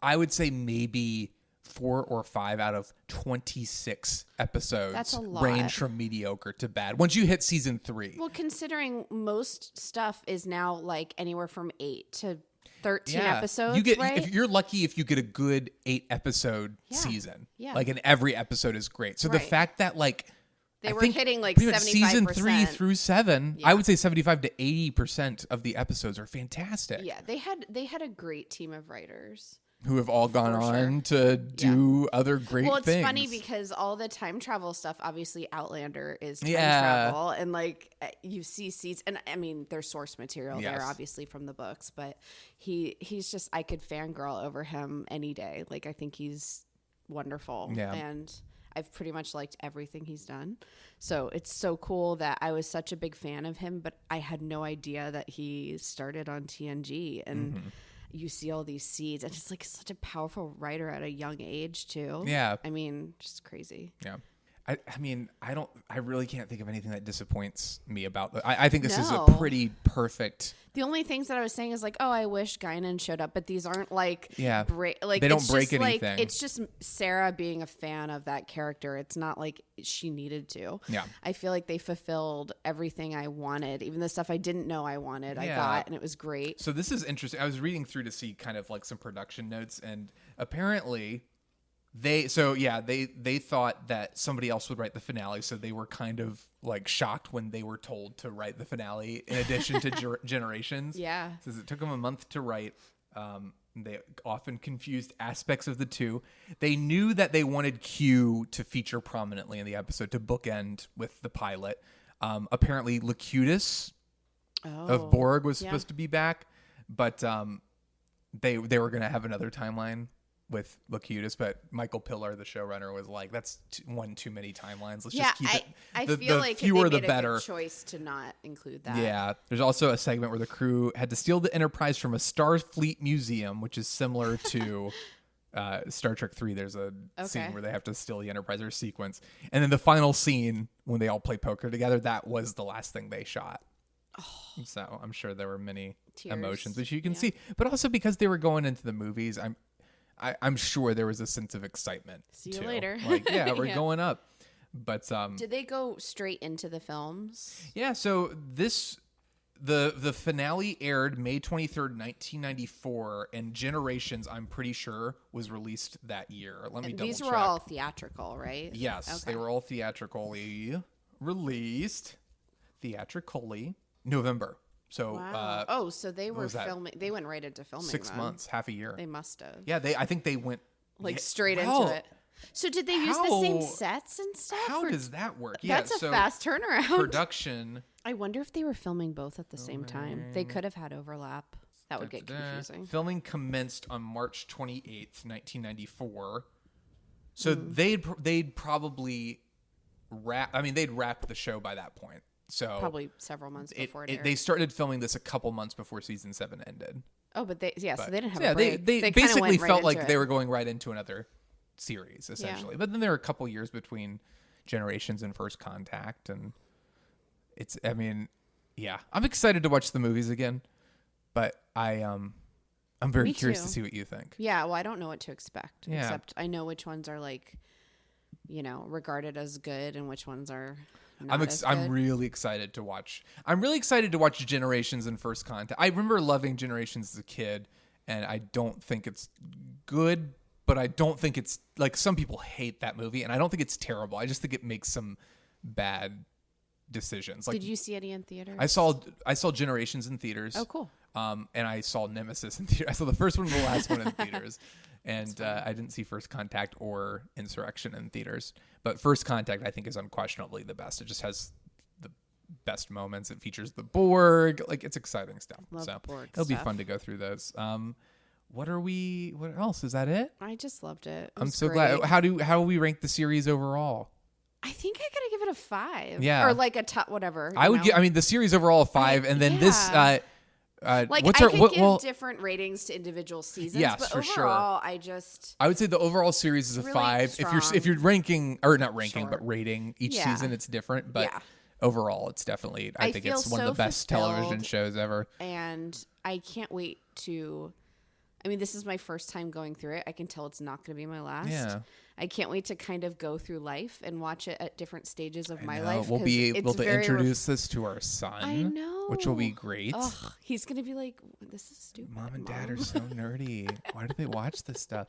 I would say maybe 4 or 5 out of 26 episodes That's a lot. range from mediocre to bad. Once you hit season 3. Well, considering most stuff is now like anywhere from 8 to 13 episodes, you get, right? if you're lucky if you get a good 8 episode Yeah. season. Yeah. Like, and every episode is great. So the Right. fact that like They I were think hitting like pretty much 75%. season 3 through 7, Yeah. I would say 75 to 80% of the episodes are fantastic. Yeah, they had a great team of writers. Who have all gone For on to do other great Well, it's things. funny because all the time travel stuff, obviously Outlander is time Yeah. travel, and like you see seats, and I mean there's source material there, Yes. obviously from the books, but he's just, I could fangirl over him any day. Like I think he's wonderful, Yeah. and I've pretty much liked everything he's done. So it's so cool that I was such a big fan of him, but I had no idea that he started on TNG and. Mm-hmm. You see all these seeds, and it's like such a powerful writer at a young age too. Yeah. I mean, just crazy. Yeah. I mean, I really can't think of anything that disappoints me about it. I think this is a No. pretty perfect. The only things that I was saying is like, oh, I wish Guinan showed up, but these aren't like, Yeah. like They don't it's break just like, anything. it's just Sarah being a fan of that character. It's not like she needed to. Yeah. I feel like they fulfilled everything I wanted, even the stuff I didn't know I wanted. I Yeah. got, and it was great. So this is interesting. I was reading through to see kind of like some production notes, and apparently they thought that somebody else would write the finale, so they were kind of like shocked when they were told to write the finale in addition to Generations. Yeah. It says it took them a month to write. They often confused aspects of the two. They knew that they wanted Q to feature prominently in the episode to bookend with the pilot. Apparently, Locutus of Borg was supposed to be back, but they were going to have another timeline with Locutus, but Michael Pillar, the showrunner, was like, "That's one too many timelines. Let's just keep it. I the feel like fewer they the made better." a good choice to not include that. Yeah. There's also a segment where the crew had to steal the Enterprise from a Starfleet museum, which is similar to Star Trek 3. There's a scene where they have to steal the Enterprise, or a sequence. And then the final scene when they all play poker together, that was the last thing they shot. So I'm sure there were many Tears. emotions, which you can see. But also because they were going into the movies, I'm sure there was a sense of excitement. See you too. later. Like, yeah, we're Yeah. going up. But Did they go straight into the films? yeah, so the finale aired May 23rd, 1994, and Generations, I'm pretty sure, was released that year. Let me double These check. were all theatrical, right? Yes, Okay. they were all theatrically released. Theatrically November. So Wow. So they were was that? filming. They went right into filming. 6 then. months, half a year. They must have. Yeah, I think they went Like yeah, straight wow. into it. So did they use the same How- sets and stuff? How or- does that work? That's yeah, a so fast turnaround. production. I wonder if they were filming both at the same time. They could have had overlap. That would get confusing. Filming commenced on March 28th, 1994. So they'd probably they'd wrapped the show by that point. So Probably several months before it aired. they started filming this a couple months before season 7 ended. so they didn't have yeah, a break. they kinda basically went right felt like into they it. were going right into another series, essentially. But then there were a couple years between Generations and First Contact, and I'm excited to watch the movies again, but I'm very Me curious too. to see what you think. Yeah, well, I don't know what to expect. Yeah. Except I know which ones are like, regarded as good and which ones are not as good. I'm really excited to watch. I'm really excited to watch Generations and First Contact. I remember loving Generations as a kid, and I don't think it's good, but I don't think it's like some people hate that movie, and I don't think it's terrible. I just think it makes some bad decisions. Like, Did you see any in theaters? I saw Generations in theaters. Oh, cool. And I saw Nemesis in theaters. I saw the first one and the last one in theaters. And I didn't see First Contact or Insurrection in theaters. But First Contact, I think, is unquestionably the best. It just has the best moments. It features the Borg. Like, it's exciting stuff. Love so Borg it'll be stuff. fun to go through those. What else? Is that it? I just loved it. I'm so glad. How do we rank the series overall? I think I gotta give it a 5. Yeah. Or like a top, whatever. I would I mean, the series overall a 5, and then this. Like, what's I our, could give different ratings to individual seasons, Yes, but for sure. overall, I would say the overall series is a really 5. strong. If you're ranking, or not ranking, Sure. but rating each Yeah. season, it's different. But Yeah. overall, it's definitely. I think feel it's one of so the best television fulfilled. shows ever. And I can't wait to. I mean, this is my first time going through it. I can tell it's not going to be my last. Yeah. I can't wait to kind of go through life and watch it at different stages of my I know. life. We'll 'cause be it's able to very introduce this to our son. I know. Which will be great. Ugh, he's going to be like, this is stupid. Mom and Dad are so nerdy. Why do they watch this stuff?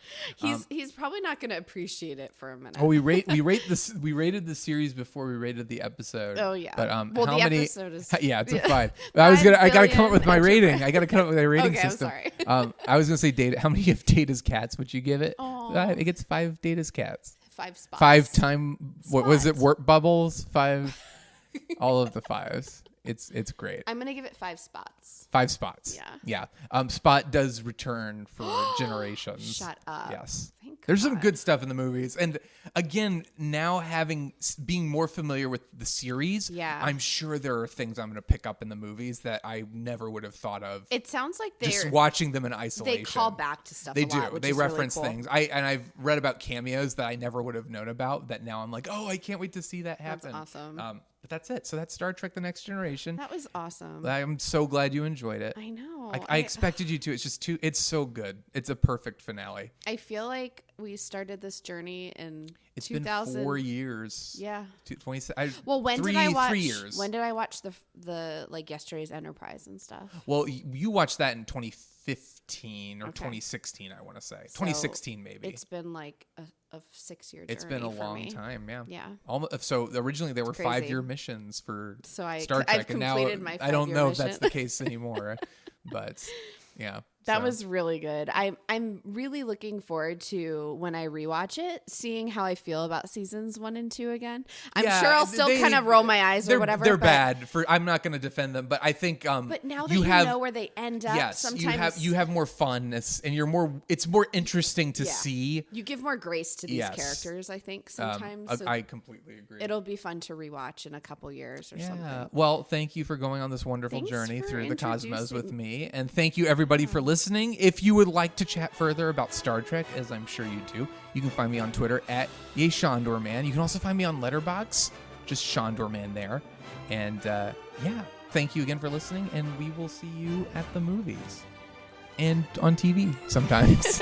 He's probably not going to appreciate it for a minute. Oh, we rated the series before we rated the episode. Oh, yeah. But Well, how the many? episode is- Yeah, it's a yeah. 5. I gotta come up billion with my entropy. rating. I gotta come up with a rating Okay, I'm system. sorry. I was gonna say Data. How many of Data's cats would you give it? Aw. I think it's 5 Data's cats. 5 spots. 5 time. What was it? Spots. Warp bubbles. 5. All of the 5s. It's great. I'm going to give it 5 spots. 5 spots. Yeah. Spot does return for Generations. Shut up. Yes. Thank There's some God. good stuff in the movies. And again, now being more familiar with the series, Yeah. I'm sure there are things I'm going to pick up in the movies that I never would have thought of. It sounds like Just watching them in isolation. they call back to stuff They a lot, do. which They is really reference cool. things. I've read about cameos that I never would have known about that now I'm like, oh, I can't wait to see that happen. That's awesome. But that's it. So that's Star Trek The Next Generation. That was awesome. I'm so glad you enjoyed it. I know. I expected you to. It's just it's so good. It's a perfect finale. I feel like we started this journey in It's 2000. been 4 years. Yeah. 20. Well, when did I watch? 3 years. When did I watch the like Yesterday's Enterprise and stuff? Well, you watched that in 2015 or Okay. 2016, I want to say. So 2016 maybe. It's been like a 6-year journey. It's been a for long me. time, yeah. Yeah. So originally they were It's crazy. 5-year missions for So I've Star Trek, and now completed my I don't 5-year know if that's mission. the case anymore. But yeah, That so. was really good. I'm really looking forward to when I rewatch it, seeing how I feel about seasons 1 and 2 again. I'm Yeah, sure I'll still they- kind of roll my eyes they're, or whatever. They're but, bad. I'm not going to defend them, but I think But now that you you have know where they end up, yes, sometimes you have more fun, and it's more interesting to see. You give more grace to these Yes. characters, I think, sometimes. So I completely agree. it'll be fun to rewatch in a couple years or something. Well, thank you for going on this wonderful Thanks journey for through the cosmos with introducing- me. And thank you, everybody, for listening. If you would like to chat further about Star Trek, as I'm sure you do, you can find me on Twitter at YayShondorMan. You can also find me on Letterboxd, just Shondorman there. And thank you again for listening, and we will see you at the movies and on TV sometimes.